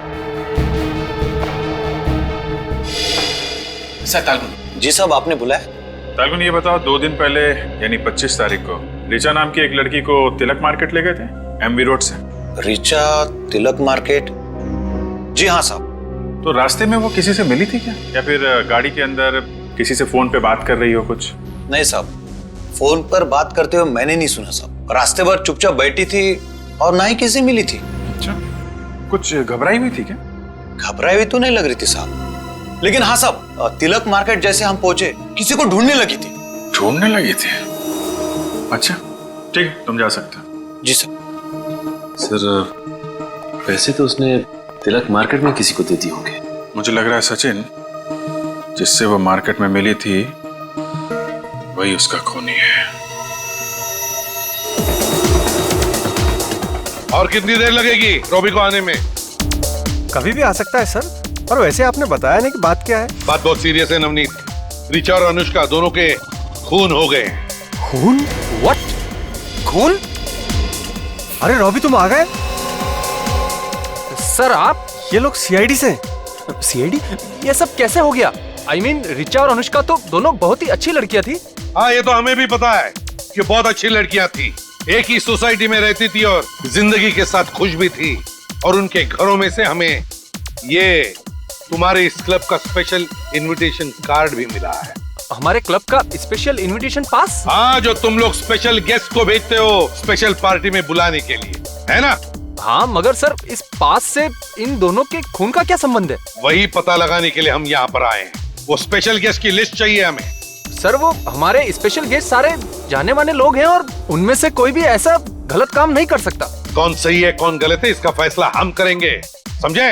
सर तालगुन। जी साहब, आपने बुलाया? तालगुन ये बताओ, 2 दिन पहले यानी 25 तारीख को रिचा नाम की एक लड़की को तिलक मार्केट ले गए थे एमवी रोड से। रिचा तिलक मार्केट? जी हाँ साहब। तो रास्ते में वो किसी से मिली थी क्या, या फिर गाड़ी के अंदर किसी से फोन पे बात कर रही हो कुछ? नहीं साहब, फोन पर बात करते हुए मैंने नहीं सुना साहब। रास्ते भर चुपचाप बैठी थी और ना ही किसी मिली थी। अच्छा, कुछ घबराई हुई थी क्या? घबराई हुई तो नहीं लग रही थी साहब, लेकिन हाँ साहब, तिलक मार्केट जैसे हम पहुंचे किसी को ढूंढने लगी थी। ढूंढने लगी थी? अच्छा ठीक है, तुम जा सकते हो। जी सर। सर पैसे तो उसने तिलक मार्केट में किसी को दे दिए होंगे। मुझे लग रहा है सचिन, जिससे वो मार्केट में मिली थी वही उसका खूनी है। और कितनी देर लगेगी रॉबी को आने में? कभी भी आ सकता है सर, और वैसे आपने बताया नहीं कि बात क्या है। बात बहुत सीरियस है नवनीत। रिचा और अनुष्का दोनों के खून हो गए। खून? व्हाट? खून? अरे रॉबी तुम आ गए? सर आप? ये लोग सीआईडी से? सीआईडी? ये सब कैसे हो गया? I mean, रिचा और अनुष्का तो दोनों बहुत ही अच्छी लड़कियां थी। हाँ ये तो हमें भी पता है कि बहुत अच्छी लड़कियां थी, एक ही सोसाइटी में रहती थी और जिंदगी के साथ खुश भी थी। और उनके घरों में से हमें ये तुम्हारे इस क्लब का स्पेशल इनविटेशन कार्ड भी मिला है। हमारे क्लब का स्पेशल इनविटेशन पास? हाँ, जो तुम लोग स्पेशल गेस्ट को भेजते हो स्पेशल पार्टी में बुलाने के लिए, है ना? हाँ मगर सर इस पास से इन दोनों के खून का क्या संबंध है? वही पता लगाने के लिए हम यहाँ पर आए हैं। वो स्पेशल गेस्ट की लिस्ट चाहिए हमें। सर वो हमारे स्पेशल गेस्ट सारे जाने माने लोग हैं और उनमें से कोई भी ऐसा गलत काम नहीं कर सकता। कौन सही है कौन गलत है इसका फैसला हम करेंगे, समझे?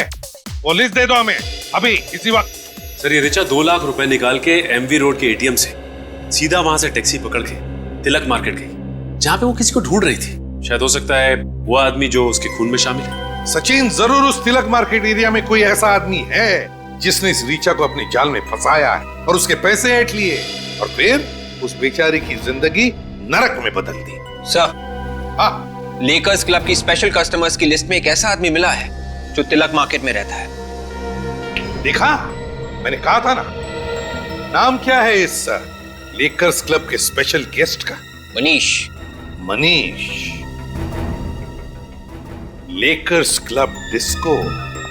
वो लिस्ट दे दो हमें अभी इसी वक्त। सर ये रिचा 2 लाख रुपए निकाल के एमवी रोड के एटीएम से सीधा वहां से टैक्सी पकड़ के तिलक मार्केट गई, जहाँ पे वो किसी को ढूंढ रही थी। शायद हो सकता है वो आदमी जो उसके खून में शामिल है। सचिन, जरूर उस तिलक मार्केट एरिया में कोई ऐसा आदमी है जिसने इस रिचा को अपनी जाल में फंसाया है और उसके पैसे ऐंठ लिए और फिर उस बेचारी की जिंदगी नरक में बदल दी। सर, हाँ, लेकर्स क्लब की स्पेशल कस्टमर्स की लिस्ट में एक ऐसा आदमी मिला है जो तिलक मार्केट में रहता है। देखा, मैंने कहा था ना। नाम क्या है इस लेकर्स क्लब के स्पेशल गेस्ट का? Manish. Manish. Lakers club disco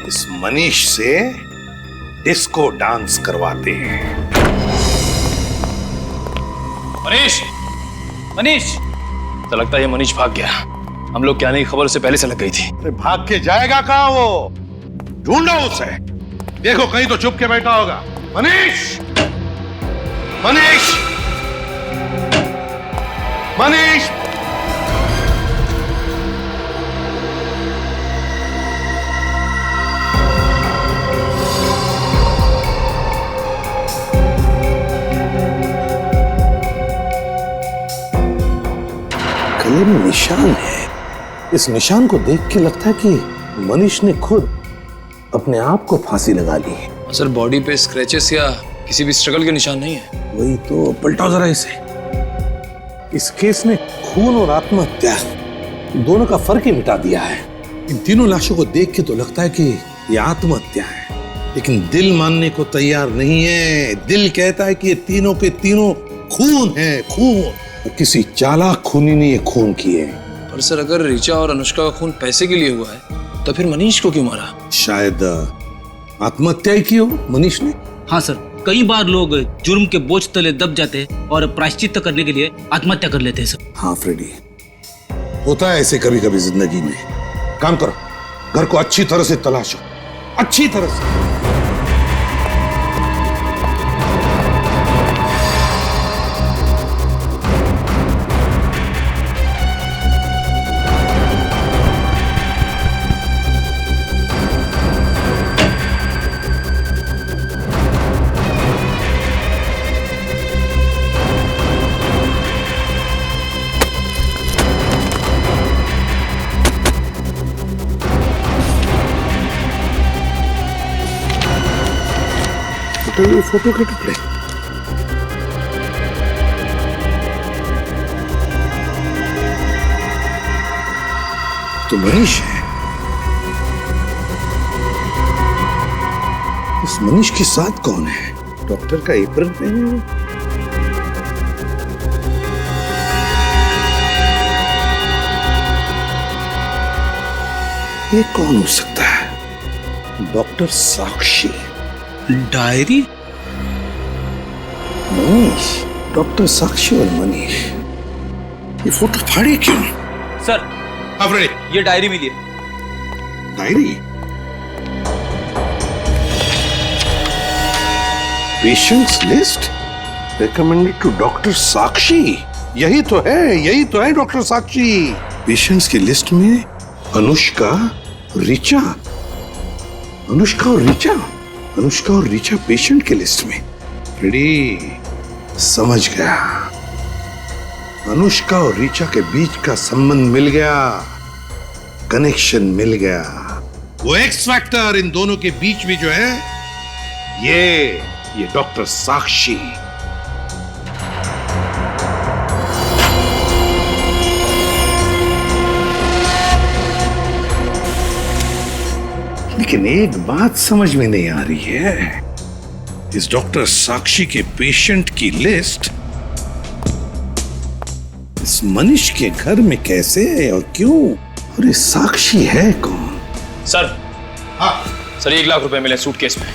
इस मनीष से डिस्को डांस करवाते हैं। मनीष, मनीष। तो लगता है ये मनीष भाग गया। हम लोग के आने की खबर उसे पहले से लग गई थी। अरे भाग के जाएगा कहाँ वो? ढूंढो उसे। देखो कहीं तो चुप के बैठा होगा। मनीष, मनीष, मनीष। गले में निशान है। इस निशान को देख के लगता है कि मनीष ने खुद अपने आप को फांसी लगा ली है। सर बॉडी पे स्क्रैचेस या किसी भी स्ट्रगल के निशान नहीं है। वही तो, पलटाओ जरा इसे। इस केस ने खून और आत्महत्या दोनों का फर्क ही मिटा दिया है। इन तीनों लाशों को देख के तो लगता है कि ये आत्महत्या है, लेकिन दिल मानने को तैयार नहीं है। दिल कहता है कि ये तीनों के तीनों खून है, खून। किसी चालाक खूनी ने ये खून किए। पर सर अगर ऋचा और अनुष्का का खून पैसे के लिए हुआ है तो फिर मनीष को क्यों मारा? शायद आत्महत्या ही की हो मनीष ने। हाँ सर, कई बार लोग जुर्म के बोझ तले दब जाते हैं और प्रायश्चित करने के लिए आत्महत्या कर लेते हैं सर। हाँ फ्रेडी, होता है ऐसे कभी कभी जिंदगी में। काम करो, घर को अच्छी तरह से तलाशो, अच्छी तरह से। फोटो के टुकड़े। तो मनीष है। इस मनीष के साथ कौन है? डॉक्टर का एप्रन पहने हुए। ये कौन हो सकता है? डॉक्टर साक्षी। डायरी? मनीष, डॉक्टर साक्षी और मनीष, ये फोटो फाड़े क्यों? सर, ये डायरी मिली है। Diary? Patients list recommended to doctor Sakshi. यही तो है डॉक्टर साक्षी। पेशेंट्स की लिस्ट में अनुष्का, ऋचा। अनुष्का और ऋचा पेशेंट के लिस्ट में। रेडी, समझ गया। अनुष्का और ऋचा के बीच का संबंध मिल गया, कनेक्शन मिल गया। वो एक्स फैक्टर इन दोनों के बीच में जो है, ये डॉक्टर साक्षी। लेकिन एक बात समझ में नहीं आ रही है, इस डॉक्टर साक्षी के पेशेंट की लिस्ट इस मनीष के घर में कैसे है और क्यों? और ये साक्षी है कौन? सर, हाँ सर, 1 लाख रुपए मिले सूटकेस में।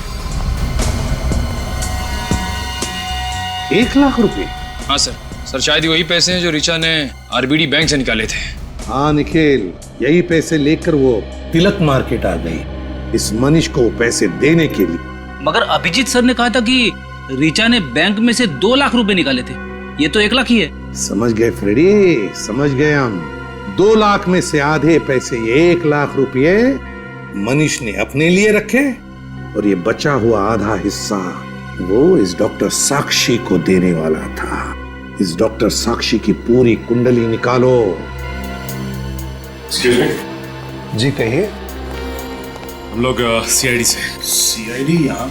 1 लाख रुपए? हाँ सर, शायद वही पैसे हैं जो ऋचा ने आरबीडी बैंक से निकाले थे। हाँ निखिल, यही पैसे लेकर वो तिलक मार्केट आ गई इस मनीष को पैसे देने के लिए। मगर अभिजीत सर ने कहा था कि ऋचा ने बैंक में से 2 लाख रुपए निकाले थे। ये तो 1 लाख ही है। समझ गए फ्रेडी, समझ गए हम। 2 लाख में से आधे पैसे, 1 लाख रुपए मनीष ने अपने लिए रखे और ये बचा हुआ आधा हिस्सा वो इस डॉक्टर साक्षी को देने वाला था। इस डॉक्टर साक्षी की पूरी कुंडली निकालो। जी कहिए। हम लोग सीआईडी से। सीआईडी यहाँ?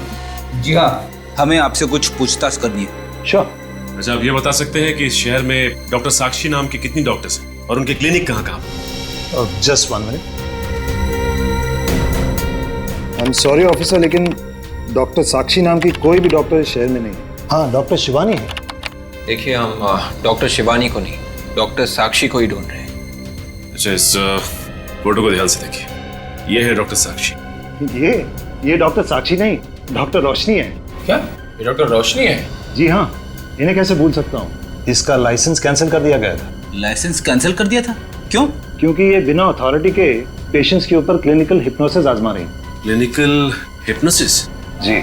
जी हाँ, हमें आपसे कुछ पूछताछ करनी है। श्योर। अच्छा, आप ये बता सकते हैं कि इस शहर में डॉक्टर साक्षी नाम के कितनी डॉक्टर्स हैं और उनके क्लिनिक कहाँ? Just 1 minute. I am sorry officer, लेकिन डॉक्टर साक्षी नाम की कोई भी डॉक्टर इस शहर में नहीं है। हाँ, डॉक्टर शिवानी है। देखिए, हम डॉक्टर शिवानी को नहीं, डॉक्टर साक्षी को ही ढूंढ रहे हैं। अच्छा, इस फोटो को ध्यान से देखिए। ये है डॉक्टर साक्षी। ये डॉक्टर साक्षी नहीं, डॉक्टर रोशनी है। क्या? ये डॉक्टर रोशनी है? जी हाँ, इन्हें कैसे भूल सकता हूँ। इसका लाइसेंस कैंसिल कर दिया गया था। लाइसेंस कैंसिल कर दिया था? क्यों? क्योंकि ये बिना अथॉरिटी के पेशेंट्स के ऊपर क्लिनिकल हिप्नोसिस आजमा रही है। Clinical hypnosis? जी।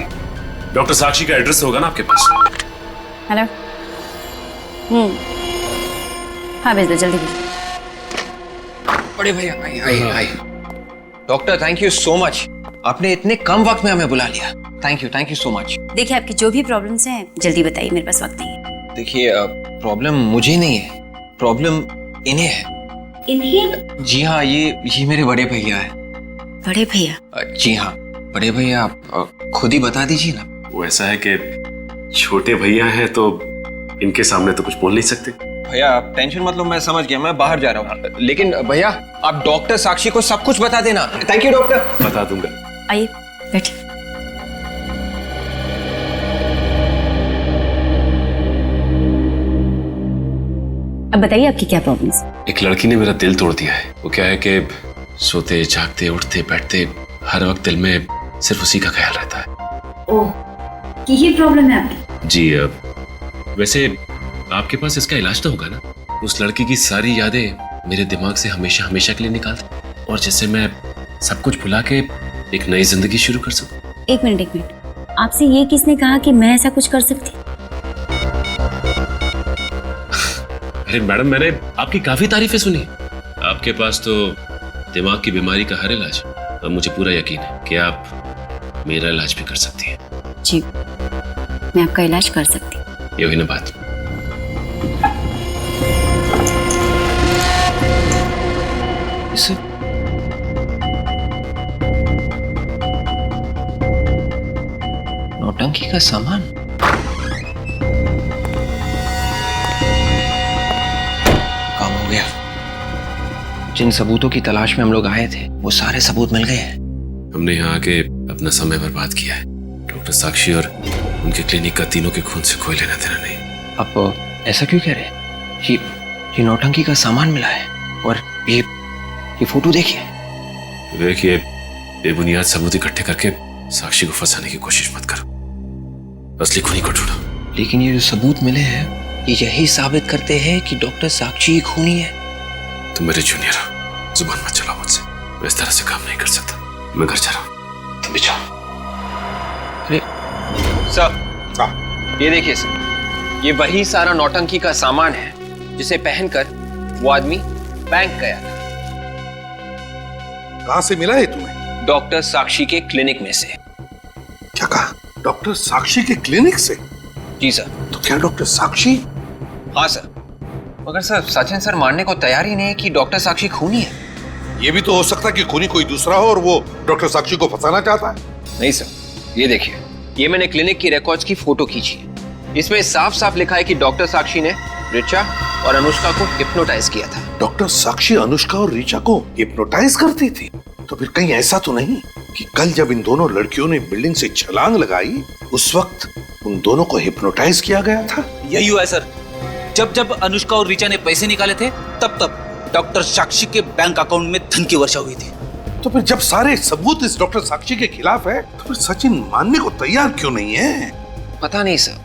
डॉक्टर साक्षी का एड्रेस होगा ना आपके पास? हेलो। हाँ भेज दो, जल्दी भेज। बड़े भैया आई। Doctor thank you so much, आपने इतने कम वक्त में हमें बुला लिया। Thank you so much. देखिए आपकी जो भी प्रॉब्लम्स हैं जल्दी बताइए, मेरे पास वक्त नहीं है। देखिए प्रॉब्लम मुझे नहीं है, प्रॉब्लम इन्हें है। इन्हें? जी हाँ, ये मेरे बड़े भैया है। बड़े भैया? जी हाँ बड़े भैया, आप खुद ही बता दीजिए ना। वो ऐसा है कि छोटे भैया हैं तो इनके सामने तो कुछ बोल नहीं सकते। भैया आप टेंशन मत लो, मैं समझ गया, मैं बाहर जा रहा हूँ। लेकिन भैया आप डॉक्टर साक्षी को सब कुछ बता देना। Thank you doctor. बता दूंगा। आइए बैठिए। अब बताइए आपकी क्या प्रॉब्लम्स? एक लड़की ने मेरा दिल तोड़ दिया है। वो क्या है कि सोते जागते उठते बैठते हर वक्त दिल में सिर्फ उसी का ख्याल रहता है। ओह, यही प्रॉब्लम है आपकी? जी वैसे आपके पास इसका इलाज तो होगा ना? उस लड़की की सारी यादें मेरे दिमाग से हमेशा हमेशा के लिए निकाल दें और जिससे मैं सब कुछ भुला के एक नई जिंदगी शुरू कर सकूं। एक मिनट, आपसे ये किसने कहा कि मैं ऐसा कुछ कर सकती? अरे मैडम, मैंने आपकी काफी तारीफें सुनी। आपके पास तो दिमाग की बीमारी का हर इलाज है और मुझे पूरा यकीन है कि आप मेरा इलाज भी कर सकती हैं। जी, मैं आपका इलाज कर सकती हूँ। ये हुई ना बात। नौटंकी का सामान? काम हो गया। जिन सबूतों की तलाश में हम लोग आए थे वो सारे सबूत मिल गए हैं। हमने यहाँ आके अपना समय बर्बाद किया है। डॉक्टर साक्षी और उनके क्लिनिक का तीनों के खून से कोई लेना देना नहीं। आप ऐसा क्यों कह रहे हैं? ये नौटंकी का सामान मिला है और ये फोटो देखिए। बेबुनियाद सबूत इकट्ठे करके साक्षी को फंसाने की कोशिश मत करो। असली खूनी को ढूंढो। लेकिन ये जो सबूत मिले हैं ये यही साबित करते हैं कि डॉक्टर साक्षी खूनी है। तुम मेरे जूनियर हो, जुबान मत चलाओ मुझसे। मैं इस तरह से काम नहीं कर सकता। मैं घर जा रहा हूँ, तुम भी जाओ। सर ये देखिए सर, ये वही सारा नौटंकी का सामान है जिसे पहनकर वो आदमी बैंक गया था। कहां से मिला है तुम्हें? डॉक्टर साक्षी के क्लिनिक में से। क्या कहा? डॉक्टर साक्षी के क्लिनिक से? जी सर। तो क्या डॉक्टर साक्षी? हाँ सर, मगर सर सचिन सर मानने को तैयार ही नहीं है कि डॉक्टर साक्षी खूनी है। ये भी तो हो सकता है कि खूनी कोई दूसरा हो और वो डॉक्टर साक्षी को फंसाना चाहता है। नहीं सर, ये देखिए, ये मैंने क्लिनिक की रिकॉर्ड्स की फोटो खींची है। इसमें साफ साफ लिखा है कि डॉक्टर साक्षी ने ऋचा और अनुष्का को हिप्नोटाइज किया था। डॉक्टर साक्षी अनुष्का और ऋचा को हिप्नोटाइज करती थी? तो फिर कहीं ऐसा तो नहीं कि कल जब इन दोनों लड़कियों ने बिल्डिंग से छलांग लगाई उस वक्त उन दोनों को हिप्नोटाइज किया गया था? यही हुआ है सर। जब जब अनुष्का और ऋचा ने पैसे निकाले थे तब डॉक्टर साक्षी के बैंक अकाउंट में धन की वर्षा हुई थी। तो फिर जब सारे सबूत इस डॉक्टर साक्षी के खिलाफ है तो फिर सचिन मानने को तैयार क्यों नहीं है? पता नहीं सर,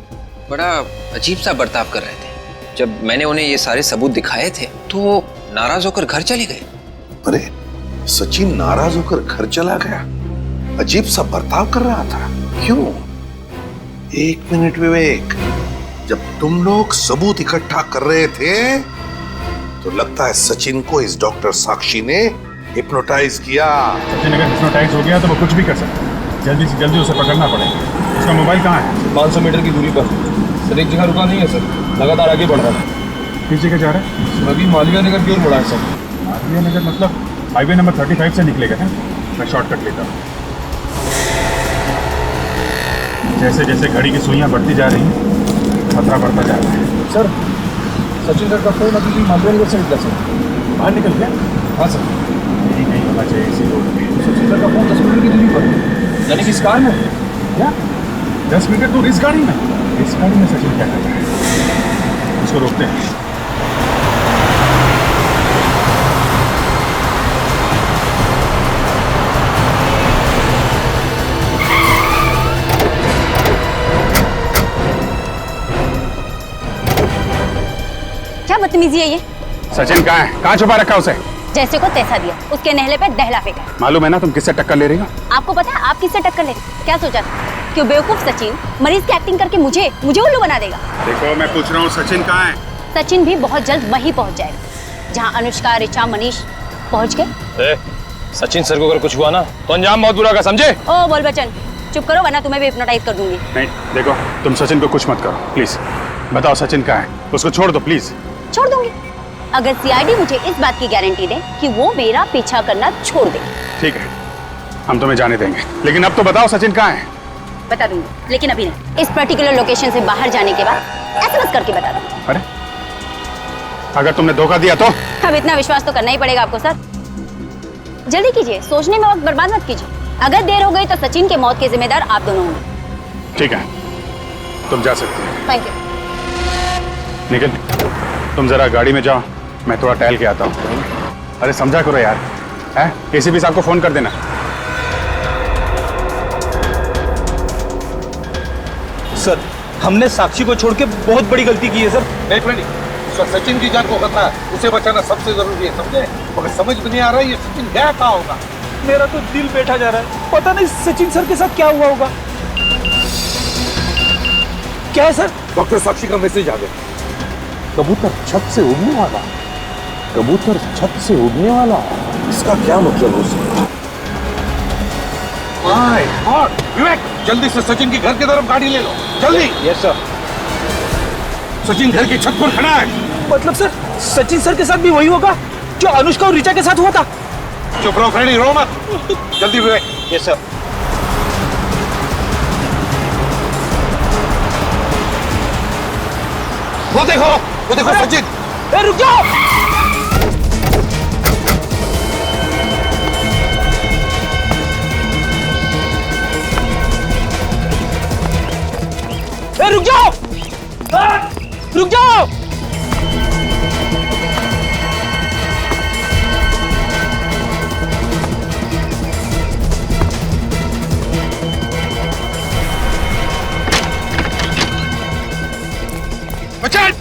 बड़ा अजीब सा बर्ताव कर रहे थे। जब मैंने उन्हें ये सारे सबूत दिखाए थे तो वो नाराज होकर घर चले गए। अरे सचिन नाराज होकर घर चला गया? अजीब सा बर्ताव कर रहा था, क्यों? एक मिनट विवेक, जब तुम लोग सबूत इकट्ठा कर रहे थे तो लगता है सचिन को इस डॉक्टर साक्षी ने हिप्नोटाइज किया। सचिन अगर हिप्नोटाइज हो गया तो वो कुछ भी कर सकता है। जल्दी से जल्दी उसे पकड़ना पड़ेगा। उसका मोबाइल कहाँ है? 500 मीटर की दूरी पर सर। एक जगह रुका नहीं है सर, लगातार आगे बढ़ रहा है। किस जगह जा रहा है? अभी मालवीय नगर की ओर मुड़ा है सर। मालवीय नगर मतलब हाईवे नंबर 35 से निकलेगा है? मैं शॉर्टकट लेता हूँ। जैसे जैसे घड़ी की सुइयां बढ़ती जा रही हैं खतरा बढ़ता जा रहा है। सर सचिन सर का फोन अभी भी मालवीय नगर से निकला सर। बाहर निकल गया? हाँ सर। यही नहीं होना चाहिए इसी रोड पे। सचिन सर का फोन 10 मीटर की दूरी पर, यानी कि इस कार में। क्या 10 मीटर दूर इस गाड़ी में? इस गाड़ी में सचिन क्या कर रहा है? उसको रोकते हैं। क्या बदतमीजी है ये? सचिन कहाँ है? कहाँ छुपा रखा उसे? जैसे को तैसा दिया, उसके नहले पे दहला फेंका। मालूम है ना तुम किससे टक्कर ले रही हो? आपको पता है आप किससे टक्कर ले रही? क्या सोचा था कि वो बेवकूफ सचिन मरीज की एक्टिंग करके मुझे उल्लू बना देगा? देखो मैं पूछ रहा हूँ सचिन कहाँ है? सचिन भी बहुत जल्द वहीं पहुंच जाएगा जहाँ अनुष्का, ऋचा, मनीष पहुंच गए। सचिन सर को अगर कुछ हुआ ना तो अंजाम बहुत बुरा होगा, समझे? ओ बोल बच्चन, चुप करो वरना तुम्हें भी हिप्नोटाइज कर दूंगी। नहीं देखो, तुम सचिन को कुछ मत करो प्लीज। बताओ सचिन कहाँ है? उसको छोड़ दो प्लीज। छोड़ दूंगी अगर सीआईडी मुझे इस बात की गारंटी दे कि वो मेरा पीछा करना छोड़ दे। ठीक है, हम तुम्हें जाने देंगे, लेकिन अब तो बताओ सचिन कहाँ है? बता दूंगी, लेकिन अभी नहीं। इस पर्टिकुलर लोकेशन से बाहर जाने के बाद एसएमएस करके बता दूंगी। अरे अगर तुमने धोखा दिया तो? अब इतना विश्वास तो करना ही पड़ेगा आपको सर। जल्दी कीजिए, सोचने में वक्त बर्बाद मत कीजिए। अगर देर हो गई तो सचिन के मौत के जिम्मेदार आप दोनों होंगे। ठीक है, तुम जा सकते हो। Thank you. निखिल, तुम जरा गाड़ी में जाओ, मैं थोड़ा टहल के आता हूँ। अरे समझा करो यार, है? एसीपी साहब को फोन कर देना। सर, हमने साक्षी को छोड़ के बहुत बड़ी गलती की है सर। एक मिनट, सचिन की जान को खतरा है, उसे बचाना सबसे जरूरी है, समझे? मगर समझ में नहीं आ रहा है ये सचिन गया कहाँ होगा। मेरा तो दिल बैठा जा रहा है, पता नहीं सचिन सर के साथ क्या हुआ होगा। क्या है सर? डॉक्टर साक्षी का मैसेज आ गया। कबूतर छत से उड़ने वाला, कबूतर छत से उड़ने वाला, इसका क्या मतलब हो सकता है? My God! विवेक, जल्दी से सचिन की घर की तरफ गाड़ी ले लो, जल्दी। Yes sir. सचिन घर की छत पर खड़ा है। मतलब सर, सचिन सर के साथ भी वही होगा जो अनुष्का और ऋचा के साथ हुआ था? चुप रहो फ्रेंडी, रो मत। जल्दी विवेक। Yes sir. वो देखो सचिन। रुक जाओ। रुक जाओ, रुक जाओ। सचिन,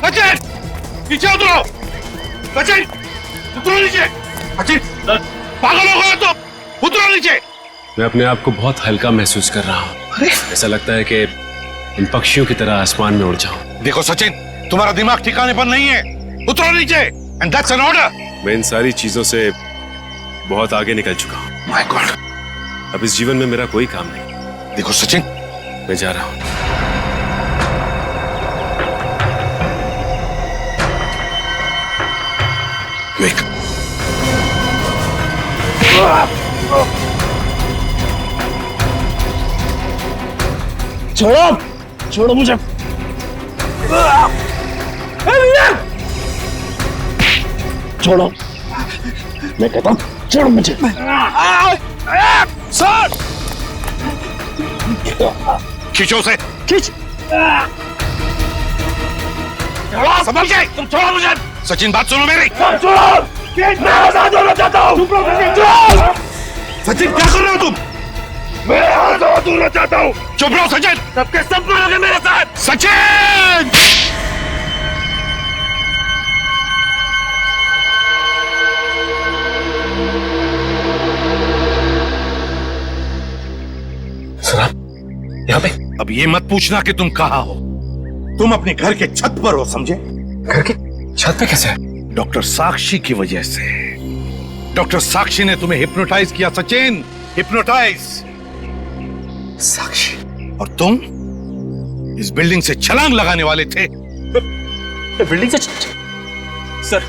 सचिन, नीचे उतरो। सचिन, उतरो नीचे। सचिन, पागल हो गया तो उतरो नीचे। मैं अपने आप को बहुत हल्का महसूस कर रहा हूँ। ऐसा लगता है कि इन पक्षियों की तरह आसमान में उड़ जाऊं। देखो सचिन, तुम्हारा दिमाग ठिकाने पर नहीं है, उतरो नीचे। And that's an order. मैं इन सारी चीजों से बहुत आगे निकल चुका हूँ। माय गॉड, अब इस जीवन में मेरा कोई काम नहीं। देखो सचिन, मैं जा रहा हूँ। विवेक, छोड़ो मुझे। छोड़ो, मैं कहता हूँ छोड़ो मुझे। सर, खींचो उसे, खींच। संभल के, तुम छोड़ो मुझे। सचिन, बात सुनो मेरी। छोड़ो, मैं आजाद होना चाहता हूँ। सचिन, क्या कर रहे हो तुम? मैं आजाद होना चाहता हूँ। चुप रहो सचिन, सबके सब मारोगे मेरे साथ। सचिन! सर आप यहाँ पे? अब ये मत पूछना कि तुम कहाँ हो। तुम अपने घर के छत पर हो, समझे? घर के छत पे कैसे? डॉक्टर साक्षी की वजह से। डॉक्टर साक्षी ने तुम्हें हिप्नोटाइज किया सचिन, हिप्नोटाइज। साक्षी? और तुम इस बिल्डिंग से छलांग लगाने वाले थे। बिल्डिंग से सर,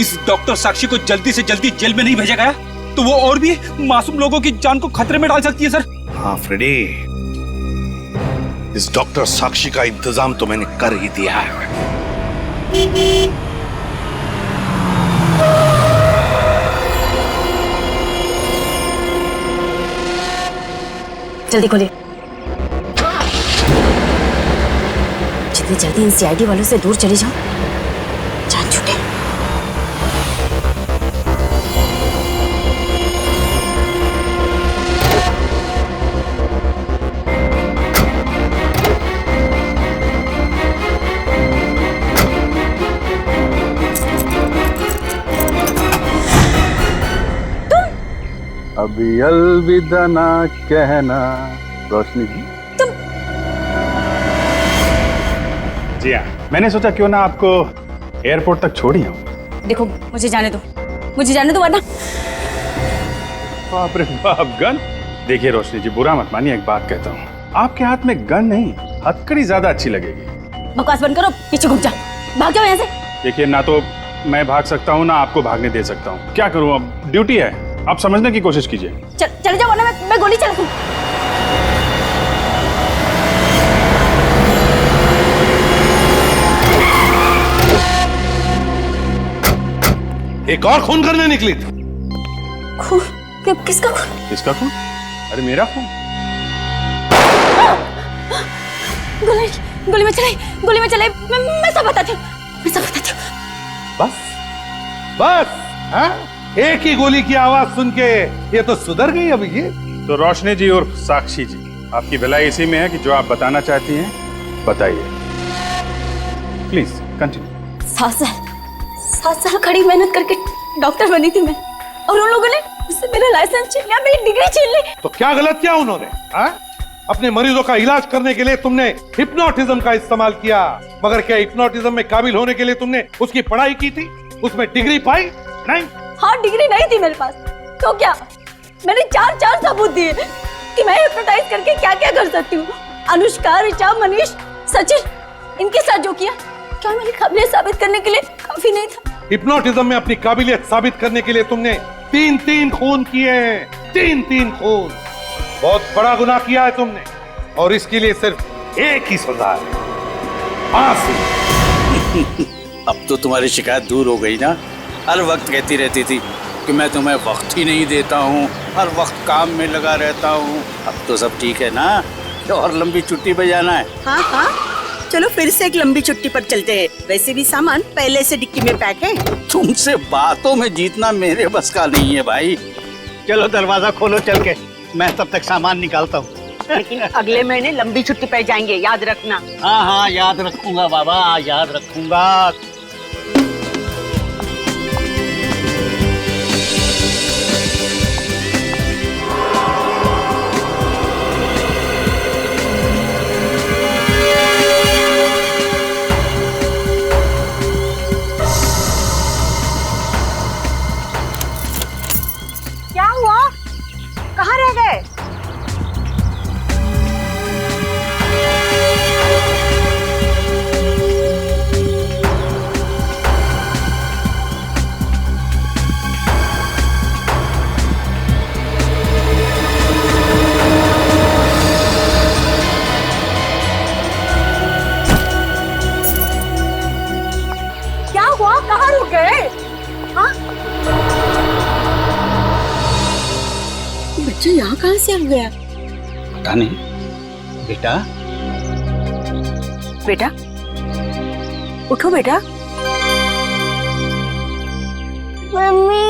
इस डॉक्टर साक्षी को जल्दी से जल्दी जेल में नहीं भेजा गया तो वो और भी मासूम लोगों की जान को खतरे में डाल सकती है सर। हाँ फ्रेडी, इस डॉक्टर साक्षी का इंतजाम तो मैंने कर ही दिया है। जल्दी खोलिए। जितनी जल्दी इन सीआईडी वालों से दूर चले जाओ, जान छूटे। कभी अलविदा ना कहना। रोशनी जी जी हाँ, मैंने सोचा क्यों ना आपको एयरपोर्ट तक छोड़ ही आऊं। देखो मुझे जाने दो वरना। बाप रे बाप, गन! देखिए रोशनी जी, बुरा मत मानिए, एक बात कहता हूँ, आपके हाथ में गन नहीं, हथकड़ी ज्यादा अच्छी लगेगी। बकवास बंद करो, पीछे घूम जा, भाग जाओ यहाँ से। देखिए, ना तो मैं भाग सकता हूँ ना आपको भागने दे सकता हूँ। क्या करूँ, अब ड्यूटी है, आप समझने की कोशिश कीजिए। चले जाओ वरना मैं गोली चला दूँ। एक और खून करने निकली थी। खून? किसका खून? किसका खून? अरे मेरा खून। गोली में चलाई। मैं सब बताती हूँ। बस हाँ? एक ही गोली की आवाज सुन के ये तो सुधर गई अभी ये। तो रोशनी जी और साक्षी जी, आपकी भलाई इसी में है कि जो आप बताना चाहती हैं बताइए। Please continue. 7 साल खड़ी मेहनत करके डॉक्टर बनी थी मैं, और उन लोगों ने मुझसे मेरा लाइसेंस छीन लिया, मेरी डिग्री छीन ली। तो क्या गलत किया उन्होंने? हाँ? अपने मरीजों का इलाज करने के लिए तुमने हिप्नोटिज्म का इस्तेमाल किया, मगर क्या हिप्नोटिज्म में काबिल होने के लिए तुमने उसकी पढ़ाई की थी, उसमें डिग्री पाई? नहीं। हाँ, डिग्री नहीं थी मेरे पास, तो क्या मैंने 4 सबूत दिए कि मैं हिप्नोटाइज करके क्या क्या कर सकती हूँ। अनुष्का, ऋचा, मनीष, सचिन, इनके साथ जो किया, क्या मेरी काबिलियत साबित करने के लिए काफी नहीं था? हिप्नोटिज्म में अपनी काबिलियत साबित करने के लिए तुमने 3 खून किए हैं। 3 खून, बहुत बड़ा गुनाह किया है तुमने, और इसके लिए सिर्फ एक ही सजा है, फांसी। अब तो तुम्हारी शिकायत दूर हो गई ना? हर वक्त कहती रहती थी कि मैं तुम्हें वक्त ही नहीं देता हूँ, हर वक्त काम में लगा रहता हूँ। अब तो सब ठीक है ना? और लंबी छुट्टी पे जाना है? हाँ, चलो फिर से एक लंबी छुट्टी पर चलते हैं। वैसे भी सामान पहले से डिक्की में पैक है। तुमसे बातों में जीतना मेरे बस का नहीं है भाई। चलो दरवाजा खोलो चल के, मैं तब तक सामान निकालता हूँ। लेकिन अगले महीने लंबी छुट्टी पर जाएंगे, याद रखना। हाँ, याद रखूंगा बाबा, याद रखूंगा। क्या हुआ? कहाँ रह गए? क्या हुआ? कहाँ रुक गए? हाँ? बच्चा यहाँ कहाँ से आ गया? पता नहीं। बेटा उठो बेटा। मम्मी।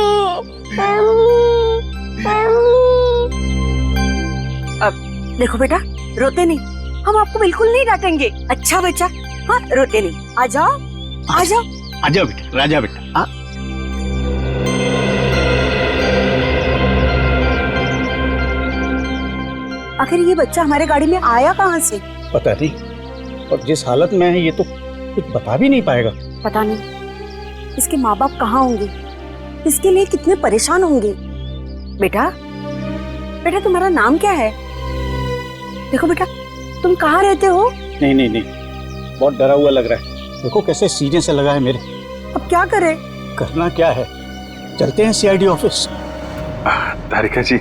अब देखो बेटा, रोते नहीं, हम आपको बिल्कुल नहीं डांटेंगे। अच्छा बच्चा, हाँ रोते नहीं। आ जाओ बेटा, राजा बेटा। आखिर ये बच्चा हमारे गाड़ी में आया कहाँ से? पता नहीं, और जिस हालत में है ये तो कुछ बता भी नहीं पाएगा। पता नहीं इसके माँ बाप कहाँ होंगे, इसके लिए कितने परेशान होंगे। बेटा तुम्हारा नाम क्या है? देखो बेटा, तुम कहाँ रहते हो? नहीं, बहुत डरा हुआ लग रहा है। देखो कैसे सीने से लगा है मेरे। अब क्या करें? करना क्या है, चलते हैं सीआईडी ऑफिस। तारिका जी,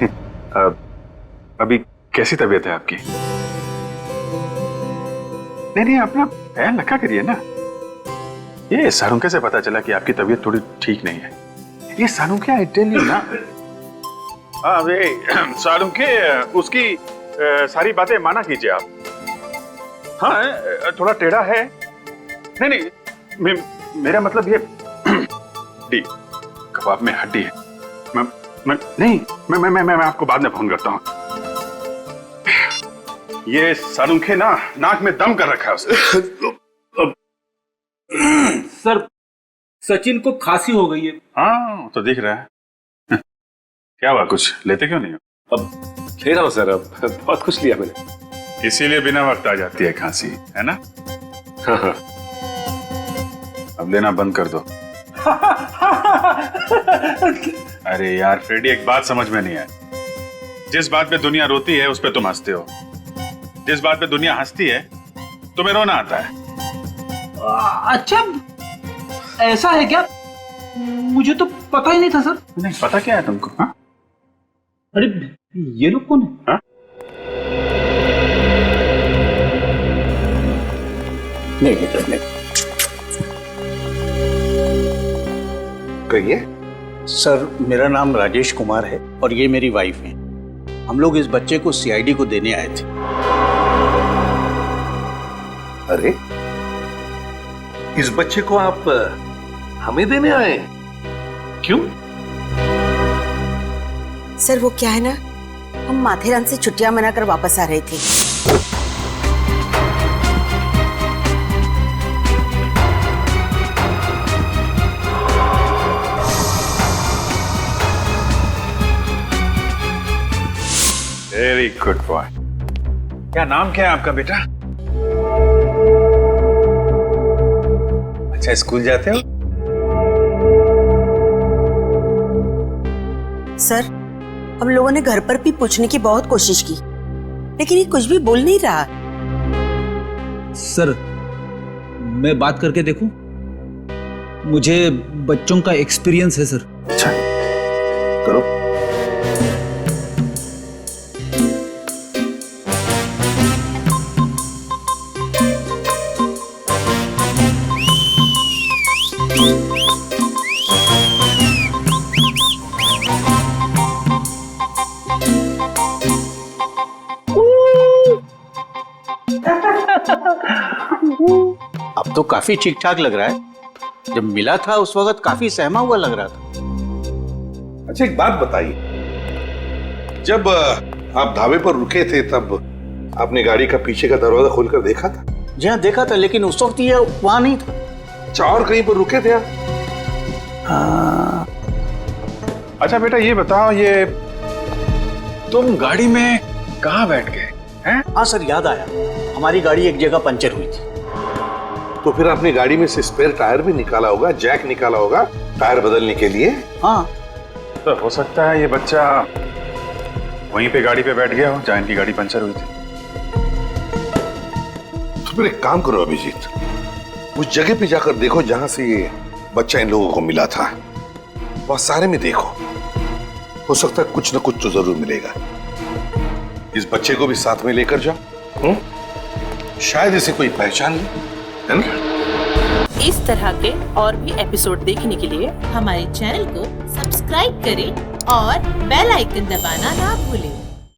अभी कैसी तबीयत है आपकी? नहीं, अपना ख्याल रखा करिए ना। ये सारुंके से पता चला कि आपकी तबीयत थोड़ी ठीक नहीं है। ये सारुंके, आई टेल यू ना। हाँ वे सारुंके, उसकी सारी बातें माना कीजिए आप। हाँ, थोड़ा टेढ़ा है। नहीं, मेरा मतलब ये डी कबाब में हड्डी है। मैं आपको बाद में फोन करता हूँ। ये सारुंखे ना नाक में दम कर रखा है उसने। सर, सचिन को खांसी हो गई है। हाँ, तो दिख रहा है। क्या हुआ, कुछ लेते क्यों नहीं हो? अब ले रहा हूँ सर, अब बहुत कुछ लिया मैंने। इसीलिए बिना वक्त आ जाती है खांसी, है ना? हाँ हाँ। अब लेना बंद कर दो। अरे यार फ्रेडी, एक बात समझ में नहीं आई। जिस बात पे दुनिया रोती है उस पे तुम हंसते हो, जिस बात पे दुनिया हंसती है तुम्हें रोना आता है। अच्छा, ऐसा है क्या? मुझे तो पता ही नहीं था सर। नहीं पता क्या है तुमको? हाँ? अरे ये लोग कौन है? हाँ? नहीं बेटा नहीं। कहिए। सर मेरा नाम राजेश कुमार है और ये मेरी वाइफ है। हम लोग इस बच्चे को सीआईडी को देने आए थे। अरे इस बच्चे को आप हमें देने आए? क्यों? सर वो क्या है ना, हम माथेरान से छुट्टियां मनाकर वापस आ रहे थे। Very good boy. क्या नाम क्या है आपका बेटा? अच्छा, स्कूल जाते हो? सर हम लोगों ने घर पर भी पूछने की बहुत कोशिश की, लेकिन ये कुछ भी बोल नहीं रहा। सर मैं बात करके देखूं? मुझे बच्चों का एक्सपीरियंस है सर। अच्छा करो। अब तो काफी ठीक ठाक लग रहा है। जब मिला था उस वक्त काफी सहमा हुआ लग रहा था। अच्छा एक बात बताइए, जब आप ढाबे पर रुके थे तब आपने गाड़ी का पीछे का दरवाजा खोलकर देखा था? जी हाँ देखा था, लेकिन उस वक्त ये वहां नहीं था। अच्छा, और कहीं पर रुके थे आप? हाँ। अच्छा बेटा ये बताओ, ये तुम गाड़ी में कहाँ बैठ गए हैं? हाँ सर याद आया, हमारी गाड़ी एक जगह पंचर हुई थी। तो फिर आपने गाड़ी में से स्पेयर टायर भी निकाला होगा, जैक निकाला होगा टायर बदलने के लिए। हाँ तो हो सकता है ये बच्चा वहीं पे गाड़ी पे बैठ गया हो जहाँ इनकी गाड़ी पंचर हुई थी। तो फिर एक काम करो अभिजीत, उस जगह पे जाकर देखो जहां से ये बच्चा इन लोगों को मिला था। वहां सारे में देखो, हो सकता है कुछ ना कुछ तो जरूर मिलेगा। इस बच्चे को भी साथ में लेकर जाओ, शायद इसे कोई पहचान ले, है ना? इस तरह के और भी एपिसोड देखने के लिए हमारे चैनल को सब्सक्राइब करें और बेल आइकन दबाना ना भूलें।